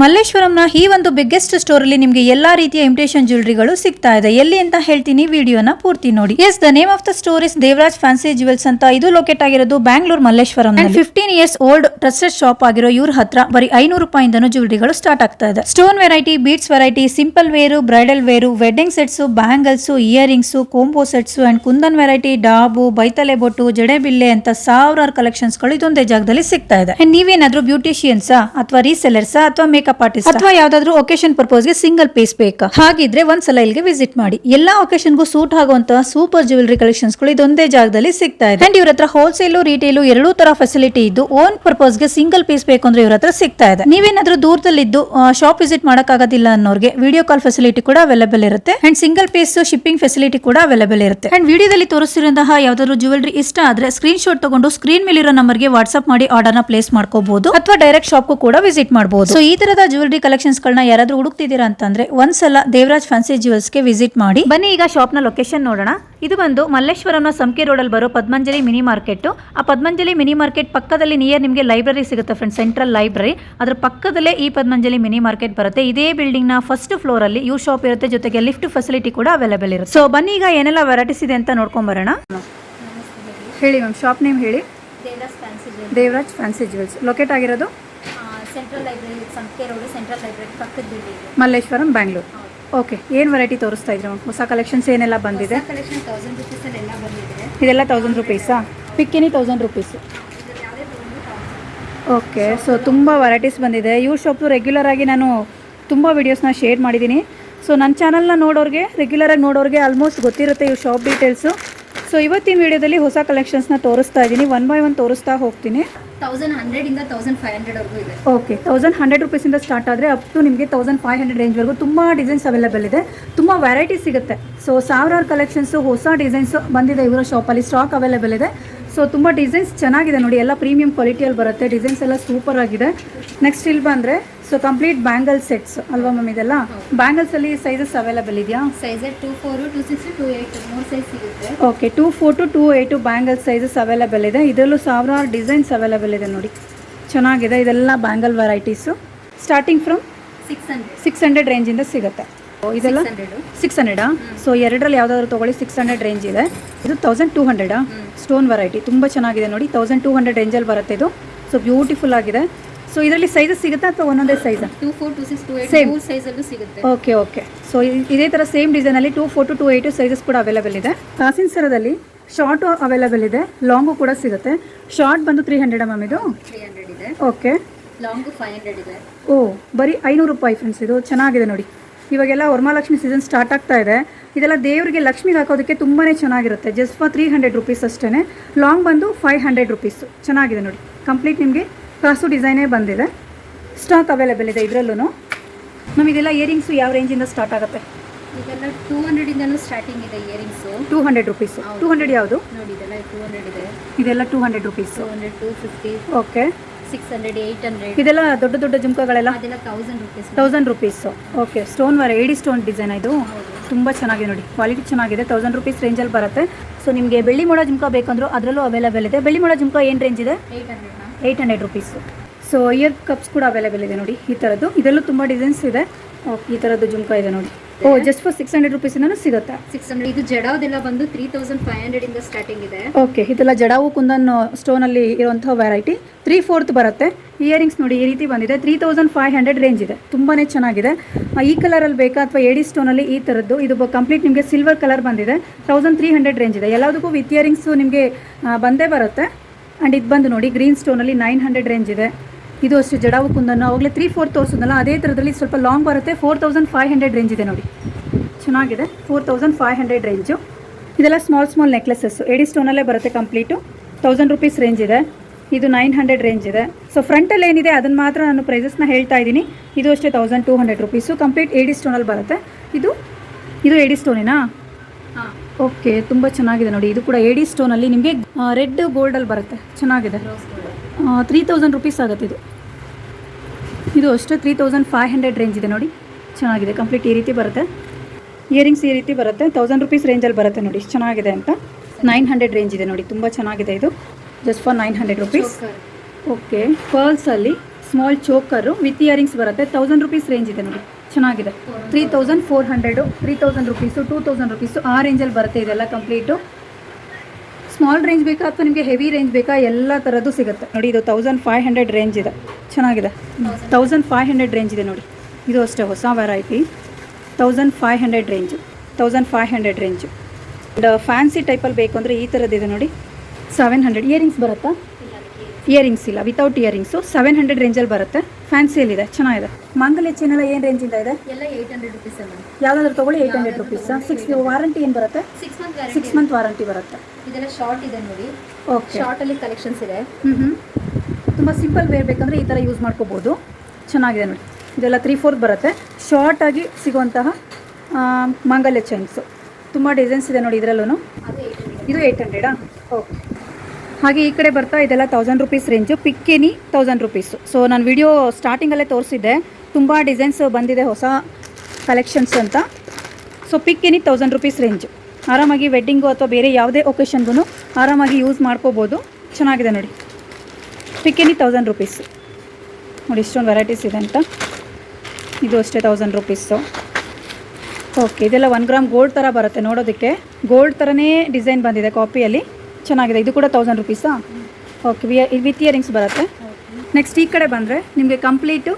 ಮಲ್ಲೇಶ್ವರಂನ ಈ ಒಂದು biggest store ಅಲ್ಲಿ ನಿಮಗೆ ಎಲ್ಲಾ ರೀತಿಯ ಇಮಿಟೇಷನ್ ಜ್ಯುವೆಲರಿಗಳು ಸಿಗ್ತಾ ಇದೆ. ಎಲ್ಲಿ ಅಂತ ಹೇಳ್ತೀನಿ, ವಿಡಿಯೋನ ಪೂರ್ತಿ ನೋಡಿ. Yes, the name of the store is Devaraj fancy jewels ಅಂತ. ಇದು ಲೊಕೇಟ್ ಆಗಿರೋದು Bangalore Malleshwaram. 15 years old trusted shop ಆಗಿರೋ ಇವ್ರ ಹತ್ರ ಬರೀ 500 ರೂಪಾಯಿಂದನೂ ಜ್ಯುವೆಲರಿಗಳು ಸ್ಟಾರ್ಟ್ ಆಗ್ತಾ ಇದೆ. Stone variety, beads variety, simple wear, bridal wear, wedding sets, bangles, earrings, combo sets and kundan variety, ಡಾಬು, ಬೈತಲೆ ಬೊಟ್ಟು, ಜಡೆಬಿಲ್ಲೆ ಅಂತ ಸಾವಿರಾರು ಕಲೆಕ್ಷನ್ಸ್ ಗಳು ಇದೊಂದೇ ಜಾಗದಲ್ಲಿ ಸಿಗ್ತಾ ಇದೆ. ನೀವೇನಾದ್ರೂ ಬ್ಯೂಟಿಷಿಯನ್ಸ್ ಅಥವಾ ರೀಸೆಲರ್ಸ್ ಅಥವಾ ಮೇಕಪ್ ಆರ್ಟಿಸ್ಟ್ ಅಥವಾ ಯಾವ್ದಾದ್ರು ಒಕೇಶನ್ ಪರ್ಪಸ್ ಗೆ ಸಿಂಗಲ್ ಪೀಸ್ ಬೇಕಾ, ಹಾಗಿದ್ರೆ ಒಂದ್ಸಲ ಇಲ್ಲಿಗೆ ವಿಸಿಟ್ ಮಾಡಿ. ಎಲ್ಲಾ ಒಕೇಶನ್ ಗೂ ಸೂಟ್ ಆಗುವಂತಹ ಸೂಪರ್ ಜ್ಯುವೆಲರಿ ಕಲೆಕ್ಷನ್ಸ್ ಗಳು ಇದೊಂದೇ ಜಾಗದಲ್ಲಿ ಸಿಗ್ತಾ ಇದೆ. ಅಂಡ್ ಇವ್ರ ಹತ್ರ ಹೋಲ್ಸೇಲ್, ರಿಟೇಲ್ ಎರಡೂ ತರ ಫೆಸಿಲಿಟಿ ಇದ್ದು, ಓನ್ ಪರ್ಪಸ್ ಗೆ ಸಿಂಗಲ್ ಪೀಸ್ ಬೇಕು ಅಂದ್ರೆ ಇವ್ರ ಹತ್ರ ಸಿಗ್ತಾ ಇದೆ. ನೀವೇನಾದ್ರೂ ದೂರದಲ್ಲಿದ್ದು ಶಾಪ್ ವಿಸಿಟ್ ಮಾಡಕ್ ಆಗೋದಿಲ್ಲ ಅನ್ನೋರ್ಗೆ ವಿಡಿಯೋ ಕಾಲ್ ಫೆಸಿಲಿಟಿ ಕೂಡ ಅವೈಲೇಬಲ್ ಇರುತ್ತೆ. And single piece shipping facility ಕೂಡ ಅವೈಲೇಬಲ್ ಇರುತ್ತೆ. ಅಂಡ್ ವಿಡಿಯೋದಲ್ಲಿ ತೋರಿಸಿರುವಂತಹ ಯಾವ್ದಾದ್ರು ಜ್ಯುವೆಲರಿ ಇಷ್ಟ ಆದ್ರೆ ಸ್ಕ್ರೀನ್ ಶಾಟ್ ತಗೊಂಡು ಸ್ಕ್ರೀನ್ ಮೇಲಿರೋ ನಂಬರ್ ಗೆ ವಾಟ್ಸ್ಆಪ್ ಮಾಡಿ ಆರ್ಡರ್ ನ ಪ್ಲೇಸ್ ಮಾಡ್ಕೋಬಹುದು ಅಥವಾ ಡೈರೆಕ್ಟ್ ಶಾಪ್ ಕೂಡ ವಿಸಿಟ್ ಮಾಡಬಹುದು. ಸೊ ಈ ತರದ ಜ್ಯುವೆಲರಿ ಕಲೆಕ್ಷನ್ಸ್ ಗಳನ್ನ ಯಾರಾದ್ರೂ ಹುಡುಕ್ತಿದ್ದೀರಾ ಅಂತಂದ್ರೆ ಒಂದ್ಸಲ ದೇವರಾಜ್ ಫ್ಯಾನ್ಸಿ ಜ್ಯುವೆಲ್ಸ್ ಗೆ ವಿಸಿಟ್ ಮಾಡಿ. ಬನ್ನಿ ಈಗ ಶಾಪ್ ನ ಲೊಕೇಶನ್ ನೋಡೋಣ. ಇದು ಬಂದು ಮಲ್ಲೇಶ್ವರಂನ ಸಂಕೆ ರೋಡ್ ಅಲ್ಲಿ ಬರೋ ಪದ್ಮಂಜಲಿ ಮಿನಿ ಮಾರ್ಕೆಟ್. ಆ ಪದ್ಮಂಜಲಿ ಮಿನಿ ಮಾರ್ಕೆಟ್ ಪಕ್ಕದಲ್ಲಿ ನಿಯರ್ ನಿಮಗೆ ಲೈಬ್ರರಿ ಸಿಗುತ್ತೆ ಫ್ರೆಂಡ್ಸ್, ಸೆಂಟ್ರಲ್ ಲೈಬ್ರರಿ. ಅದ್ರ ಪಕ್ಕದಲ್ಲೇ ಈ ಪದ್ಮಂಜಲಿ ಮಿನಿ ಮಾರ್ಕೆಟ್ ಬರುತ್ತೆ. ಇದೇ ಬಿಲ್ಡಿಂಗ್ ನ ಫಸ್ಟ್ ಫ್ಲೋರ್ ಅಲ್ಲಿ ಇವ್ ಶಾಪ್ ಇರುತ್ತೆ, ಜೊತೆಗೆ ಲಿಫ್ಟ್ ಫೆಸಿಲಿಟಿ ಕೂಡ ಅವೈಲೇಬಲ್ ಇರುತ್ತೆ. ಸೊ ಬನ್ನಿ ಈಗ ಏನೆಲ್ಲ ವೆರೈಟೀಸ್ ಇದೆ ಅಂತ ನೋಡ್ಕೊಂಡ್ ಬರೋಣ. ಹೇಳಿ ಮ್ಯಾಮ್, ಶಾಪ್ ನೇಮ್ ಹೇಳಿ. ದೇವರಾಜ್ ಫ್ಯಾನ್ಸಿ ಜ್ಯುವೆಲ್ಸ್ ಲೊಕೇಟ್ ಆಗಿರೋದು Central Library, Sankey Road, Central Library ಪಕ್ಕದ ಬಿಲ್ಡಿಂಗ್, ಮಲ್ಲೇಶ್ವರಂ, ಬ್ಯಾಂಗ್ಳೂರ್. ಓಕೆ, ಏನು ವೆರೈಟಿ ತೋರಿಸ್ತಾ ಇದ್ರು ಹೊಸ ಕಲೆಕ್ಷನ್ಸ್ ಏನೆಲ್ಲ ಬಂದಿದೆ? ಕಲೆಕ್ಷನ್ 1000 ರೂಪೀಸ್ ಅಲ್ಲಿ ಎಲ್ಲ ಬಂದಿದೆ. ಇದೆಲ್ಲ 1000 ರೂಪೀಸಾ? ಪಿಕ್ಕಿನಿ 1000 ರೂಪೀಸು. ಓಕೆ, ಸೊ ತುಂಬ ವೆರೈಟೀಸ್ ಬಂದಿದೆ. ಇವ್ರ ಶಾಪು ರೆಗ್ಯುಲರ್ ಆಗಿ ನಾನು ತುಂಬ ವೀಡಿಯೋಸ್ನ ಶೇರ್ ಮಾಡಿದ್ದೀನಿ. ಸೊ ನನ್ನ ಚಾನಲ್ನ ನೋಡೋರಿಗೆ, ರೆಗ್ಯುಲರಾಗಿ ನೋಡೋರಿಗೆ ಆಲ್ಮೋಸ್ಟ್ ಗೊತ್ತಿರುತ್ತೆ ಇವ್ರ ಶಾಪ್ ಡೀಟೇಲ್ಸು. ಸೊ ಇವತ್ತಿನ ವಿಡಿಯೋದಲ್ಲಿ ಹೊಸ ಕಲೆಕ್ಷನ್ಸ್ನ ತೋರಿಸ್ತಾ ಇದ್ದೀನಿ, ಒನ್ ಬೈ ಒನ್ ತೋರಿಸ್ತಾ ಹೋಗ್ತೀನಿ. 1100 ಇಂದ 1500 ವರೆಗೂ ಇದೆ. ಓಕೆ, 1100 ರೂಪೀಸಿಂದ ಸ್ಟಾರ್ಟ್ ಆದರೆ ಅಪ್ ಟು ನಿಮಗೆ 1500 ರೇಂಜ್ವರೆಗೂ ತುಂಬ ಡಿಸೈನ್ಸ್ ಅವೈಲೇಬಲ್ ಇದೆ, ತುಂಬ ವೆರೈಟಿ ಸಿಗುತ್ತೆ. ಸೊ ಸಾವಿರಾರು ಕಲೆಕ್ಷನ್ಸು, ಹೊಸ ಡಿಸೈನ್ಸ್ ಬಂದಿದೆ ಇವರ ಶಾಪಲ್ಲಿ, ಸ್ಟಾಕ್ ಅವೈಲೇಬಲ್ ಇದೆ. ಸೊ ತುಂಬ ಡಿಸೈನ್ಸ್ ಚೆನ್ನಾಗಿದೆ ನೋಡಿ, ಎಲ್ಲ ಪ್ರೀಮಿಯಂ ಕ್ವಾಲಿಟಿಯಲ್ಲಿ ಬರುತ್ತೆ. ಡಿಸೈನ್ಸ್ ಎಲ್ಲ ಸೂಪರ್ ಆಗಿದೆ. ನೆಕ್ಸ್ಟ್ ಇಲ್ಲಿ ಬಂದರೆ ಸೊ ಕಂಪ್ಲೀಟ್ ಬ್ಯಾಂಗಲ್ ಸೆಟ್ಸ್ ಅಲ್ವಾ ಮ್ಯಾಮ್? ಇದೆಲ್ಲ ಬ್ಯಾಂಗಲ್ಸಲ್ಲಿ ಸೈಜಸ್ ಅವೈಲೇಬಲ್ ಇದೆಯಾ? ಸೈಜ್ 24, 26, 28 ಮೂರು ಸೈಜ್ ಸಿಗುತ್ತೆ. Okay, 24 to 28 bangle sizes available ಇದೆ. ಇದರಲ್ಲೂ ಸಾವಿರಾರು ಡಿಸೈನ್ಸ್ ಅವೈಲೇಬಲ್ ಇದೆ ನೋಡಿ, ಚೆನ್ನಾಗಿದೆ. ಇದೆಲ್ಲ ಬ್ಯಾಂಗಲ್ ವೆರೈಟೀಸು ಸ್ಟಾರ್ಟಿಂಗ್ ಫ್ರಮ್ 600 ರೇಂಜಿಂದ ಸಿಗುತ್ತೆ. ಇದೆಲ್ಲ 600. ಸೊ ಎರಡರಲ್ಲಿ ಯಾವುದಾದ್ರು ತೊಗೊಳ್ಳಿ, 600 ರೇಂಜ್ ಇದೆ. ಇದು 1200 ಸ್ಟೋನ್ ವೆರೈಟಿ, ತುಂಬ ಚೆನ್ನಾಗಿದೆ ನೋಡಿ. 1200 ರೇಂಜಲ್ಲಿ ಬರುತ್ತೆ ಇದು. ಸೊ ಬ್ಯೂಟಿಫುಲ್ ಆಗಿದೆ. ಸೊ ಇದರಲ್ಲಿ ಸೈಜಸ್ ಸಿಗುತ್ತೆ ಅಥವಾ ಒಂದೊಂದೇ ಸೈಜ್? 24, 26, 28 ಸೇಮ್ ಮೂರು ಸೈಜಲ್ಲೂ ಸಿಗುತ್ತೆ. ಓಕೆ. ಸೊ ಇದೇ ಥರ ಸೇಮ್ ಡಿಸೈನಲ್ಲಿ 24 to 28 ಸೈಜಸ್ ಕೂಡ ಅವೈಲೇಬಲ್ ಇದೆ. ಕಾಸಿನ ಸರದಲ್ಲಿ ಶಾರ್ಟು ಅವೈಲೇಬಲ್ ಇದೆ, ಲಾಂಗು ಕೂಡ ಸಿಗುತ್ತೆ. ಶಾರ್ಟ್ ಬಂದು 300 ಮ್ಯಾಮ್, ಇದು 300 ಇದೆ. ಓಕೆ, ಲಾಂಗು 500 ಇದೆ. ಓ, ಬರೀ 500 ರೂಪಾಯಿ ಫ್ರೆಂಡ್ಸ್. ಇದು ಚೆನ್ನಾಗಿದೆ ನೋಡಿ. ಇವಾಗೆಲ್ಲ ವರಮಹಾಲಕ್ಷ್ಮಿ ಸೀಸನ್ ಸ್ಟಾರ್ಟ್ ಆಗ್ತಾ ಇದೆ. ಇದೆಲ್ಲ ದೇವರಿಗೆ ಲಕ್ಷ್ಮಿಗೆ ಹಾಕೋದಕ್ಕೆ ತುಂಬಾ ಚೆನ್ನಾಗಿರುತ್ತೆ. ಜಸ್ಟ್ ಫಾರ್ 300 ರೂಪೀಸ್ ಅಷ್ಟೇ. ಲಾಂಗ್ ಬಂದು 500 ರೂಪೀಸು. ಚೆನ್ನಾಗಿದೆ ನೋಡಿ, ಕಂಪ್ಲೀಟ್ ನಿಮಗೆ ಕಾಸು ಡಿಸೈನೇ ಬಂದಿದೆ. ಸ್ಟಾಕ್ ಅವೈಲೇಬಲ್ ಇದೆ ಇದರಲ್ಲೂ. ನಮಗೆ ಇದೆಲ್ಲ ಇಯರಿಂಗ್ಸು ಯಾವ ರೇಂಜಿಂದ ಸ್ಟಾರ್ಟ್ ಆಗುತ್ತೆ? ಇದೆಲ್ಲ 200 ಇಂದನೂ ಸ್ಟಾರ್ಟಿಂಗ್ ಇದೆ ಇಯರಿಂಗ್ಸು. 200 ರೂಪೀಸು. 200 ಯಾವುದು ನೋಡಿ, ಇದೆಲ್ಲ 200 ಇದೆ. ಇದೆಲ್ಲ 200 ರೂಪೀಸು. 200, 250. ಓಕೆ, 600, 800. ಇದೆಲ್ಲ ದೊಡ್ಡ ದೊಡ್ಡ ಜುಮ್ಕಾಗಳೆಲ್ಲ ಅದೆಲ್ಲ 1000 ರೂಪೀಸ್. 1000 ರೂಪೀಸು. ಓಕೆ, ಸ್ಟೋನ್ ಏಡಿ ಸ್ಟೋನ್ ಡಿಸೈನ್ ಇದು, ತುಂಬ ಚೆನ್ನಾಗಿದೆ ನೋಡಿ, ಕ್ವಾಲಿಟಿ ಚೆನ್ನಾಗಿದೆ. 1000 ರೂಪೀಸ್ ರೇಂಜಲ್ಲಿ ಬರುತ್ತೆ. ಸೊ ನಿಮಗೆ ಬೆಳ್ಳಿ ಮೊಳ ಜುಮ್ಕಾ ಬೇಕಂದ್ರೂ ಅದರಲ್ಲೂ ಅವೈಲೇಬಲ್ ಇದೆ. ಬೆಳ್ಳಿ ಮೊಳ ಜುಮ್ಕಾ ಏನು ರೇಂಜ್ ಇದೆ? 800 ರೂಪೀಸು. ಸೊ ಇಯರ್ ಕಪ್ಸ್ ಕೂಡ ಅವೈಲೇಬಲ್ ಇದೆ ನೋಡಿ, ಈ ಥರದ್ದು. ಇದರಲ್ಲೂ ತುಂಬ ಡಿಸೈನ್ಸ್ ಇದೆ. ಓಕೆ, ಈ ಥರದ್ದು ಜುಮ್ಕಾ ಇದೆ ನೋಡಿ. ಓ, ಜಸ್ಟ್ ಫಾರ್ 600 ರೂಪೀಸಿಂದನೂ ಸಿಗುತ್ತೆ. 600. ಇದು ಜಡಾವದೆಲ್ಲ ಬಂದು 3500 ಇಂದ ಸ್ಟಾರ್ಟಿಂಗ್ ಇದೆ. ಓಕೆ, ಇದೆಲ್ಲ ಜಡಾವು ಕುಂದನ್ ಸ್ಟೋನಲ್ಲಿ ಇರುವಂತಹ ವೆರೈಟಿ. 3/4 ಬರುತ್ತೆ. ಇಯರಿಂಗ್ಸ್ ನೋಡಿ ಈ ರೀತಿ ಬಂದಿದೆ. 3500 ರೇಂಜ್ ಇದೆ, ತುಂಬಾ ಚೆನ್ನಾಗಿದೆ. ಈ ಕಲರಲ್ಲಿ ಬೇಕಾ ಅಥವಾ ಏಡಿ ಸ್ಟೋನಲ್ಲಿ ಈ ಥರದ್ದು? ಇದು ಕಂಪ್ಲೀಟ್ ನಿಮಗೆ ಸಿಲ್ವರ್ ಕಲರ್ ಬಂದಿದೆ. 1300 ರೇಂಜ್ ಇದೆ. ಎಲ್ಲದಕ್ಕೂ ವಿತ್ ಇಯರಿಂಗ್ಸು ನಿಮಗೆ ಬಂದೇ ಬರುತ್ತೆ. ಆ್ಯಂಡ್ ಇದು ಬಂದು ನೋಡಿ ಗ್ರೀನ್ ಸ್ಟೋನಲ್ಲಿ 900 ರೇಂಜ್ ಇದೆ. ಇದು ಅಷ್ಟು ಜಡಾವು ಕುಂದನ್ನು ಅವಾಗಲೇ 3/4 ತೋರಿಸೋದಲ್ಲ, ಅದೇ ಥರದಲ್ಲಿ ಸ್ವಲ್ಪ ಲಾಂಗ್ ಬರುತ್ತೆ. 4500 ರೇಂಜ್ ಇದೆ ನೋಡಿ, ಚೆನ್ನಾಗಿದೆ. 4500 ರೇಂಜು. ಇದೆಲ್ಲ ಸ್ಮಾಲ್ ನೆಕ್ಲೆಸಸ್ಸು ಏಡಿ ಸ್ಟೋನಲ್ಲೇ ಬರುತ್ತೆ ಕಂಪ್ಲೀಟು. 1000 ರೂಪೀಸ್ ರೇಂಜ್ ಇದೆ. ಇದು 900 ರೇಂಜ್ ಇದೆ. ಸೊ ಫ್ರಂಟಲ್ಲಿ ಏನಿದೆ ಅದನ್ನು ಮಾತ್ರ ನಾನು ಪ್ರೈಸಸ್ನ ಹೇಳ್ತಾ ಇದ್ದೀನಿ. ಇದು ಅಷ್ಟೇ 1200 ರೂಪೀಸು. ಕಂಪ್ಲೀಟ್ ಏಡಿ ಸ್ಟೋನಲ್ಲಿ ಬರುತ್ತೆ. ಇದು ಏಡಿ ಸ್ಟೋನೇನಾ? ಹಾಂ. ಓಕೆ, ತುಂಬ ಚೆನ್ನಾಗಿದೆ ನೋಡಿ. ಇದು ಕೂಡ ಏಡಿ ಸ್ಟೋನಲ್ಲಿ ನಿಮಗೆ ರೆಡ್ ಗೋಲ್ಡಲ್ಲಿ ಬರುತ್ತೆ, ಚೆನ್ನಾಗಿದೆ. 3000 ರೂಪೀಸ್ ಆಗುತ್ತೆ ಇದು. ಇದು ಅಷ್ಟೇ 3500 ರೇಂಜ್ ಇದೆ ನೋಡಿ, ಚೆನ್ನಾಗಿದೆ. ಕಂಪ್ಲೀಟ್ ಈ ರೀತಿ ಬರುತ್ತೆ. ಇಯರಿಂಗ್ಸ್ ಈ ರೀತಿ ಬರುತ್ತೆ. 1000 ರೂಪೀಸ್ ರೇಂಜಲ್ಲಿ ಬರುತ್ತೆ ನೋಡಿ, ಚೆನ್ನಾಗಿದೆ ಅಂತ. 900 ರೇಂಜ್ ಇದೆ ನೋಡಿ, ತುಂಬ ಚೆನ್ನಾಗಿದೆ ಇದು. Just for 900 rupees. ಓಕೆ, ಪರ್ಲ್ಸಲ್ಲಿ ಸ್ಮಾಲ್ ಚೋಕರು ವಿತ್ ಇಯರಿಂಗ್ಸ್ ಬರುತ್ತೆ. 1000 ರುಪೀಸ್ ರೇಂಜ್ ಇದೆ ನೋಡಿ, ಚೆನ್ನಾಗಿದೆ. 3400, 3000 ರುಪೀಸು, 2000 ರುಪೀಸು ಆ ರೇಂಜಲ್ಲಿ ಬರುತ್ತೆ. ಇದೆಲ್ಲ ಕಂಪ್ಲೀಟು. ಸ್ಮಾಲ್ ರೇಂಜ್ ಬೇಕಾ ಅಥವಾ ನಿಮಗೆ ಹೆವಿ ರೇಂಜ್ ಬೇಕಾ, ಎಲ್ಲ ಥರದ್ದು ಸಿಗುತ್ತೆ ನೋಡಿ. ಇದು 1500 ರೇಂಜ್ ಇದೆ, ಚೆನ್ನಾಗಿದೆ. 1500 ರೇಂಜ್ ಇದೆ ನೋಡಿ. ಇದು ಅಷ್ಟೇ ಹೊಸ ವೆರೈಟಿ. 1500 range, 1500 range. ಫ್ಯಾನ್ಸಿ ಟೈಪಲ್ಲಿ ಬೇಕು ಅಂದರೆ ಈ ಥರದ್ದಿದೆ ನೋಡಿ. 700 ಇಯರಿಂಗ್ಸ್ ಬರುತ್ತಾ? ಇಯರಿಂಗ್ಸ್ ಇಲ್ಲ, ವಿತೌಟ್ ಇಯರಿಂಗ್ಸು 700 ರೇಂಜಲ್ಲಿ ಬರುತ್ತೆ. ಫ್ಯಾನ್ಸಿಯಲ್ಲಿದೆ, ಚೆನ್ನಾಗಿದೆ. ಮಂಗಲ್ ಹೆಚ್ಚಿನೆಲ್ಲ ಏನು ರೇಂಜಿಂದ ಇದೆ? ಎಲ್ಲ 800 ರುಪೀಸ್ ಅಲ್ಲ. ಯಾವುದಾದ್ರೂ ತೊಗೊಳ್ಳಿ 800 ರುಪೀಸಾ? 6 ವಾರಂಟಿ ಏನು ಬರುತ್ತೆ? 6 ಮಂತ್ ವಾರಂಟಿ ಬರುತ್ತೆ. ಇದೆಲ್ಲ ಶಾರ್ಟ್ ಇದೆ ನೋಡಿ. ಓಕೆ, ಶಾರ್ಟಲ್ಲಿ ಕಲೆಕ್ಷನ್ಸ್ ಇದೆ. ತುಂಬ ಸಿಂಪಲ್ ವೇರ್ ಬೇಕಂದರೆ ಈ ಥರ ಯೂಸ್ ಮಾಡ್ಕೋಬೋದು. ಚೆನ್ನಾಗಿದೆ ನೋಡಿ. ಇದೆಲ್ಲ 3/4 ಬರುತ್ತೆ. ಶಾರ್ಟಾಗಿ ಸಿಗುವಂತಹ ಮಂಗಲ್ಯ ಚೈನ್ಸು. ತುಂಬ ಡಿಸೈನ್ಸ್ ಇದೆ ನೋಡಿ ಇದರಲ್ಲೂ. ಇದು 800 ಓಕೆ. ಹಾಗೆ ಈ ಕಡೆ ಬರ್ತಾ ಇದೆಲ್ಲ 1000 ರುಪೀಸ್ ರೇಂಜು. ಪಿಕ್ಕೆನಿ 1000 ರುಪೀಸು. ಸೊ ನಾನು ವಿಡಿಯೋ ಸ್ಟಾರ್ಟಿಂಗಲ್ಲೇ ತೋರಿಸಿದ್ದೆ, ತುಂಬ ಡಿಸೈನ್ಸ್ ಬಂದಿದೆ ಹೊಸ ಕಲೆಕ್ಷನ್ಸ್ ಅಂತ. ಸೊ ಪಿಕ್ಕೆನಿ 1000 ರುಪೀಸ್ ರೇಂಜು. ಆರಾಮಾಗಿ ವೆಡ್ಡಿಂಗು ಅಥವಾ ಬೇರೆ ಯಾವುದೇ ಒಕೇಶನ್ಗೂ ಆರಾಮಾಗಿ ಯೂಸ್ ಮಾಡ್ಕೋಬೋದು. ಚೆನ್ನಾಗಿದೆ ನೋಡಿ. ಪಿಕ್ಕೆನಿ 1000 ರುಪೀಸು ನೋಡಿ, ಇಷ್ಟೊಂದು ವೆರೈಟೀಸ್ ಇದೆ ಅಂತ. ಇದು ಅಷ್ಟೇ 1000 ರುಪೀಸು. ಓಕೆ, ಇದೆಲ್ಲ 1 ಗ್ರಾಮ್ ಗೋಲ್ಡ್ ಥರ ಬರುತ್ತೆ ನೋಡೋದಕ್ಕೆ. ಗೋಲ್ಡ್ ಥರನೇ ಡಿಸೈನ್ ಬಂದಿದೆ ಕಾಪಿಯಲ್ಲಿ, ಚೆನ್ನಾಗಿದೆ. ಇದು ಕೂಡ 1000 ರುಪೀಸಾ? ಓಕೆ, ವಿತ್ ಇಯರಿಂಗ್ಸ್ ಬರುತ್ತೆ. ನೆಕ್ಸ್ಟ್ ಈ ಕಡೆ ಬಂದರೆ ನಿಮಗೆ ಕಂಪ್ಲೀಟು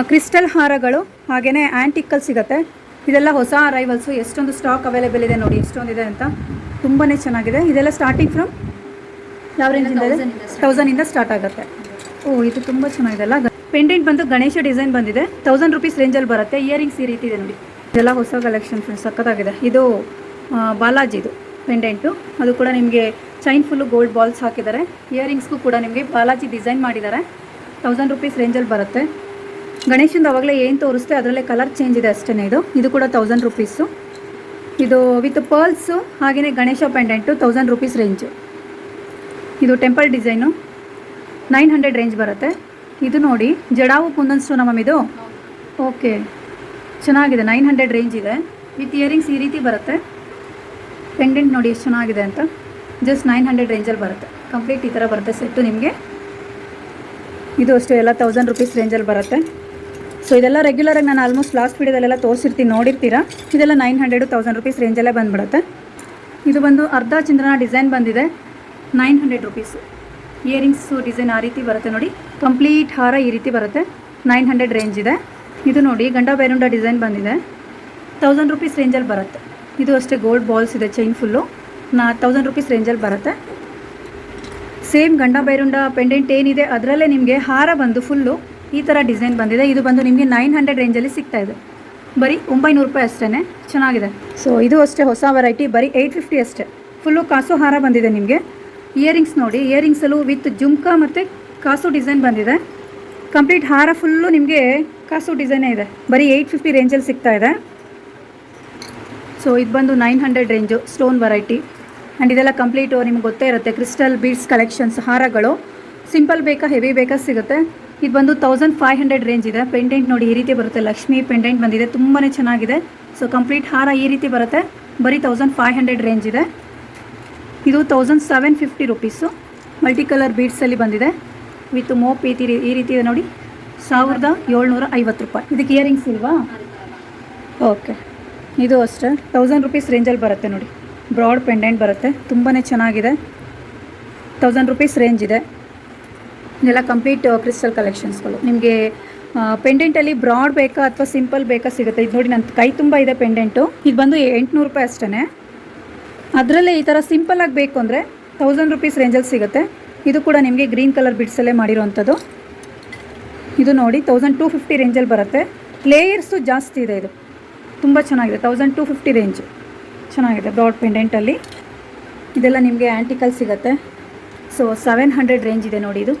ಕ್ರಿಸ್ಟಲ್ ಹಾರಗಳು ಹಾಗೆಯೇ ಆ್ಯಂಟಿಕಲ್ ಸಿಗುತ್ತೆ. ಇದೆಲ್ಲ ಹೊಸ ಅರೈವಲ್ಸು. ಎಷ್ಟೊಂದು ಸ್ಟಾಕ್ ಅವೈಲೇಬಲ್ ಇದೆ ನೋಡಿ, ಎಷ್ಟೊಂದಿದೆ ಅಂತ. ತುಂಬಾ ಚೆನ್ನಾಗಿದೆ. ಇದೆಲ್ಲ ಸ್ಟಾರ್ಟಿಂಗ್ ಫ್ರಮ್ ಯಾವ ರೇಂಜಿಂದ ಇದೆ? 1000ಇಂದ ಸ್ಟಾರ್ಟ್ ಆಗುತ್ತೆ. ಓ, ಇದು ತುಂಬ ಚೆನ್ನಾಗಿದೆ ಅಲ್ಲ. ಪೆಂಡೆಂಟ್ ಬಂದು ಗಣೇಶ ಡಿಸೈನ್ ಬಂದಿದೆ. 1000 ರುಪೀಸ್ ರೇಂಜಲ್ಲಿ ಬರುತ್ತೆ. ಇಯರಿಂಗ್ಸ್ ಈ ರೀತಿ ಇದೆ ನೋಡಿ. ಇದೆಲ್ಲ ಹೊಸ ಕಲೆಕ್ಷನ್ ಫ್ರೆಂಡ್ಸ್, ಸಕ್ಕತ್ತಾಗಿದೆ. ಇದು ಬಾಲಾಜಿದು ಪೆಂಡೆಂಟು. ಅದು ಕೂಡ ನಿಮಗೆ ಚೈನ್ ಫುಲ್ಲು ಗೋಲ್ಡ್ ಬಾಲ್ಸ್ ಹಾಕಿದ್ದಾರೆ. ಇಯರಿಂಗ್ಸ್ಗೂ ಕೂಡ ನಿಮಗೆ ಬಾಲಾಜಿ ಡಿಸೈನ್ ಮಾಡಿದ್ದಾರೆ. 1000 ರುಪೀಸ್ ರೇಂಜಲ್ಲಿ ಬರುತ್ತೆ. ಗಣೇಶಂದು ಅವಾಗಲೇ ಏನು ತೋರಿಸ್ತೆ ಅದರಲ್ಲೇ ಕಲರ್ ಚೇಂಜ್ ಇದೆ ಅಷ್ಟೇ. ಇದು ಕೂಡ 1000 ರುಪೀಸು. ಇದು ವಿತ್ ಪರ್ಲ್ಸು ಹಾಗೆಯೇ ಗಣೇಶ ಪೆಂಡೆಂಟು 1000 ರುಪೀಸ್ ರೇಂಜು. ಇದು ಟೆಂಪಲ್ ಡಿಸೈನು 900 ರೇಂಜ್ ಬರುತ್ತೆ. ಇದು ನೋಡಿ ಜಡಾವು ಕುಂದನ್ ಸ್ಟೋನ್ ಮ್ಯಾಮ್ ಇದು. ಓಕೆ, ಚೆನ್ನಾಗಿದೆ. 900 ರೇಂಜ್ ಇದೆ. ವಿತ್ ಇಯರಿಂಗ್ಸ್ ಈ ರೀತಿ ಬರುತ್ತೆ. ಪೆಂಡೆಂಟ್ ನೋಡಿ ಎಷ್ಟು ಚೆನ್ನಾಗಿದೆ ಅಂತ. ಜಸ್ಟ್ 900 ರೇಂಜಲ್ಲಿ ಬರುತ್ತೆ. ಕಂಪ್ಲೀಟ್ ಈ ಥರ ಬರುತ್ತೆ ಸೆಟ್ಟು ನಿಮಗೆ. ಇದು ಅಷ್ಟೇ ಎಲ್ಲ 1000 ರುಪೀಸ್ ರೇಂಜಲ್ಲಿ ಬರುತ್ತೆ. ಸೊ ಇದೆಲ್ಲ ರೆಗ್ಯುಲರಾಗಿ ನಾನು ಆಲ್ಮೋಸ್ಟ್ ಲಾಸ್ಟ್ ವೀಡಿಯೋದಲ್ಲೆಲ್ಲ ತೋರಿಸಿರ್ತೀನಿ, ನೋಡಿರ್ತೀರಾ. ಇದೆಲ್ಲ 900 1000 ರುಪೀಸ್ ರೇಂಜಲ್ಲೇ ಬಂದುಬಿಡುತ್ತೆ. ಇದು ಬಂದು ಅರ್ಧ ಚಂದ್ರನ ಡಿಸೈನ್ ಬಂದಿದೆ. 900 ರುಪೀಸು. ಇಯರಿಂಗ್ಸು ಡಿಸೈನ್ ಆ ರೀತಿ ಬರುತ್ತೆ ನೋಡಿ. ಕಂಪ್ಲೀಟ್ ಹಾರ ಈ ರೀತಿ ಬರುತ್ತೆ. 900 ರೇಂಜ್ ಇದೆ. ಇದು ನೋಡಿ ಗಂಡ ಬೈರುಂಡ ಡಿಸೈನ್ ಬಂದಿದೆ. 1000 ರುಪೀಸ್ ರೇಂಜಲ್ಲಿ ಬರುತ್ತೆ. ಇದು ಅಷ್ಟೇ ಗೋಲ್ಡ್ ಬಾಲ್ಸ್ ಇದೆ ಚೈನ್ ಫುಲ್ಲು. 1000 ರುಪೀಸ್ ರೇಂಜಲ್ಲಿ ಬರುತ್ತೆ. ಸೇಮ್ ಗಂಡ ಬೈರುಂಡ ಪೆಂಡೆಂಟ್ ಏನಿದೆ ಅದರಲ್ಲೇ ನಿಮಗೆ ಹಾರ ಬಂದು ಫುಲ್ಲು ಈ ಥರ ಡಿಸೈನ್ ಬಂದಿದೆ. ಇದು ಬಂದು ನಿಮಗೆ 900 ರೇಂಜಲ್ಲಿ ಸಿಗ್ತಾ ಇದೆ. ಬರೀ 900 ರೂಪಾಯಿ ಅಷ್ಟೇ. ಚೆನ್ನಾಗಿದೆ. ಸೊ ಇದು ಅಷ್ಟೇ ಹೊಸ ವೆರೈಟಿ. ಬರೀ 850 ಅಷ್ಟೇ. ಫುಲ್ಲು ಕಾಸು ಹಾರ ಬಂದಿದೆ ನಿಮಗೆ. ಇಯರಿಂಗ್ಸ್ ನೋಡಿ, ಇಯರಿಂಗ್ಸಲ್ಲೂ ವಿತ್ ಜುಮ್ಕಾ ಮತ್ತು ಕಾಸು ಡಿಸೈನ್ ಬಂದಿದೆ. ಕಂಪ್ಲೀಟ್ ಹಾರ ಫುಲ್ಲು ನಿಮಗೆ ಕಾಸು ಡಿಸೈನೇ ಇದೆ. ಬರೀ 850 ರೇಂಜಲ್ಲಿ ಸಿಗ್ತಾ ಇದೆ. ಸೊ ಇದು ಬಂದು 900 ರೇಂಜು ಸ್ಟೋನ್ ವೆರೈಟಿ. ಆ್ಯಂಡ್ ಇದೆಲ್ಲ ಕಂಪ್ಲೀಟು ನಿಮ್ಗೆ ಗೊತ್ತೇ ಇರುತ್ತೆ, ಕ್ರಿಸ್ಟಲ್ ಬೀಡ್ಸ್ ಕಲೆಕ್ಷನ್ಸ್ ಹಾರಗಳು. ಸಿಂಪಲ್ ಬೇಕಾ ಹೆವಿ ಬೇಕಾ ಸಿಗುತ್ತೆ. ಇದು ಬಂದು 1500 ರೇಂಜ್ ಇದೆ. ಪೆಂಡೆಂಟ್ ನೋಡಿ ಈ ರೀತಿ ಬರುತ್ತೆ. ಲಕ್ಷ್ಮಿ ಪೆಂಡೆಂಟ್ ಬಂದಿದೆ, ತುಂಬಾ ಚೆನ್ನಾಗಿದೆ. ಸೊ ಕಂಪ್ಲೀಟ್ ಹಾರ ಈ ರೀತಿ ಬರುತ್ತೆ. ಬರೀ 1500 ರೇಂಜ್ ಇದೆ. ಇದು 1750 ರುಪೀಸು. ಮಲ್ಟಿ ಕಲರ್ ಬೀಡ್ಸಲ್ಲಿ ಬಂದಿದೆ ವಿತ್ ಮೋಪ್ ಈ ರೀತಿ ಇದೆ ನೋಡಿ. 1750 ರೂಪಾಯಿ. ಇದಕ್ಕೆ ಇಯರಿಂಗ್ಸ್ ಇಲ್ವಾ? ಓಕೆ, ಇದು ಅಷ್ಟೇ 1000 ರುಪೀಸ್ ರೇಂಜಲ್ಲಿ ಬರುತ್ತೆ ನೋಡಿ. ಬ್ರಾಡ್ ಪೆಂಡೆಂಟ್ ಬರುತ್ತೆ, ತುಂಬಾ ಚೆನ್ನಾಗಿದೆ. 1000 ರುಪೀಸ್ ರೇಂಜ್ ಇದೆ. ಇದೆಲ್ಲ ಕಂಪ್ಲೀಟ್ ಕ್ರಿಸ್ಟಲ್ ಕಲೆಕ್ಷನ್ಸ್ಗಳು. ನಿಮಗೆ ಪೆಂಡೆಂಟಲ್ಲಿ ಬ್ರಾಡ್ ಬೇಕಾ ಅಥವಾ ಸಿಂಪಲ್ ಬೇಕಾ ಸಿಗುತ್ತೆ. ಇದು ನೋಡಿ ನನ್ನ ಕೈ ತುಂಬ ಇದೆ ಪೆಂಡೆಂಟು. ಇದು ಬಂದು 800 ರೂಪಾಯಿ ಅಷ್ಟೇ. ಅದರಲ್ಲೇ ಈ ಥರ ಸಿಂಪಲ್ಲಾಗಿ ಬೇಕು ಅಂದರೆ 1000 ರುಪೀಸ್ ರೇಂಜಲ್ಲಿ ಸಿಗುತ್ತೆ. ಇದು ಕೂಡ ನಿಮಗೆ ಗ್ರೀನ್ ಕಲರ್ ಬಿಡ್ಸಲ್ಲೇ ಮಾಡಿರೋವಂಥದ್ದು. ಇದು ನೋಡಿ 1250 ರೇಂಜಲ್ಲಿ ಬರುತ್ತೆ. ಲೇಯರ್ಸು ಜಾಸ್ತಿ ಇದೆ. ಇದು ತುಂಬ ಚೆನ್ನಾಗಿದೆ. 1250 ರೇಂಜು ಚೆನ್ನಾಗಿದೆ. ಬ್ರಾಡ್ ಪೆಂಡೆಂಟಲ್ಲಿ ಇದೆಲ್ಲ ನಿಮಗೆ ಆ್ಯಂಟಿಕಲ್ ಸಿಗುತ್ತೆ. ಸೊ 700 ರೇಂಜ್ ಇದೆ ನೋಡಿ. ಇದು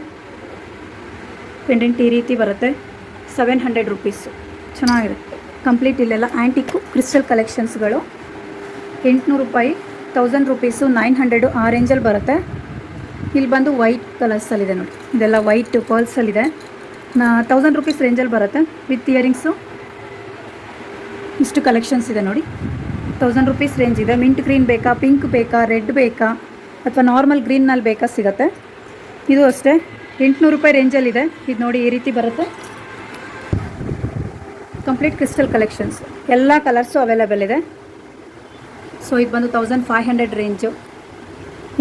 ಪೆಂಡೆಂಟ್ ಈ ರೀತಿ ಬರುತ್ತೆ. 700 ರುಪೀಸು ಚೆನ್ನಾಗಿದೆ. ಕಂಪ್ಲೀಟ್ ಇಲ್ಲೆಲ್ಲ ಆ್ಯಂಟಿಕ್ಕು ಕ್ರಿಸ್ಟಲ್ ಕಲೆಕ್ಷನ್ಸ್ಗಳು. 800 ರೂಪಾಯಿ, 1000 ರುಪೀಸು, 900 ಆ ರೇಂಜಲ್ಲಿ ಬರುತ್ತೆ. ಇಲ್ಲಿ ಬಂದು ವೈಟ್ ಕಲರ್ಸಲ್ಲಿದೆ ನೋಡಿ. ಇದೆಲ್ಲ ವೈಟ್ ಪರ್ಲ್ಸಲ್ಲಿದೆ. 1000 ರುಪೀಸ್ ರೇಂಜಲ್ಲಿ ಬರುತ್ತೆ ವಿತ್ ಇಯರಿಂಗ್ಸು. ಇಷ್ಟು ಕಲೆಕ್ಷನ್ಸ್ ಇದೆ ನೋಡಿ. 1000 ರುಪೀಸ್ ರೇಂಜ್ ಇದೆ. ಮಿಂಟ್ ಗ್ರೀನ್ ಬೇಕಾ, ಪಿಂಕ್ ಬೇಕಾ, ರೆಡ್ ಬೇಕಾ ಅಥವಾ ನಾರ್ಮಲ್ ಗ್ರೀನ್ನಲ್ಲಿ ಬೇಕಾ ಸಿಗುತ್ತೆ. ಇದು ಅಷ್ಟೇ 800 ರೂಪಾಯಿ ರೇಂಜಲ್ಲಿದೆ. ಇದು ನೋಡಿ ಈ ರೀತಿ ಬರುತ್ತೆ. ಕಂಪ್ಲೀಟ್ ಕ್ರಿಸ್ಟಲ್ ಕಲೆಕ್ಷನ್ಸ್, ಎಲ್ಲ ಕಲರ್ಸು ಅವೈಲೇಬಲ್ ಇದೆ. ಸೊ ಇದು ಬಂದು 1500 ರೇಂಜು.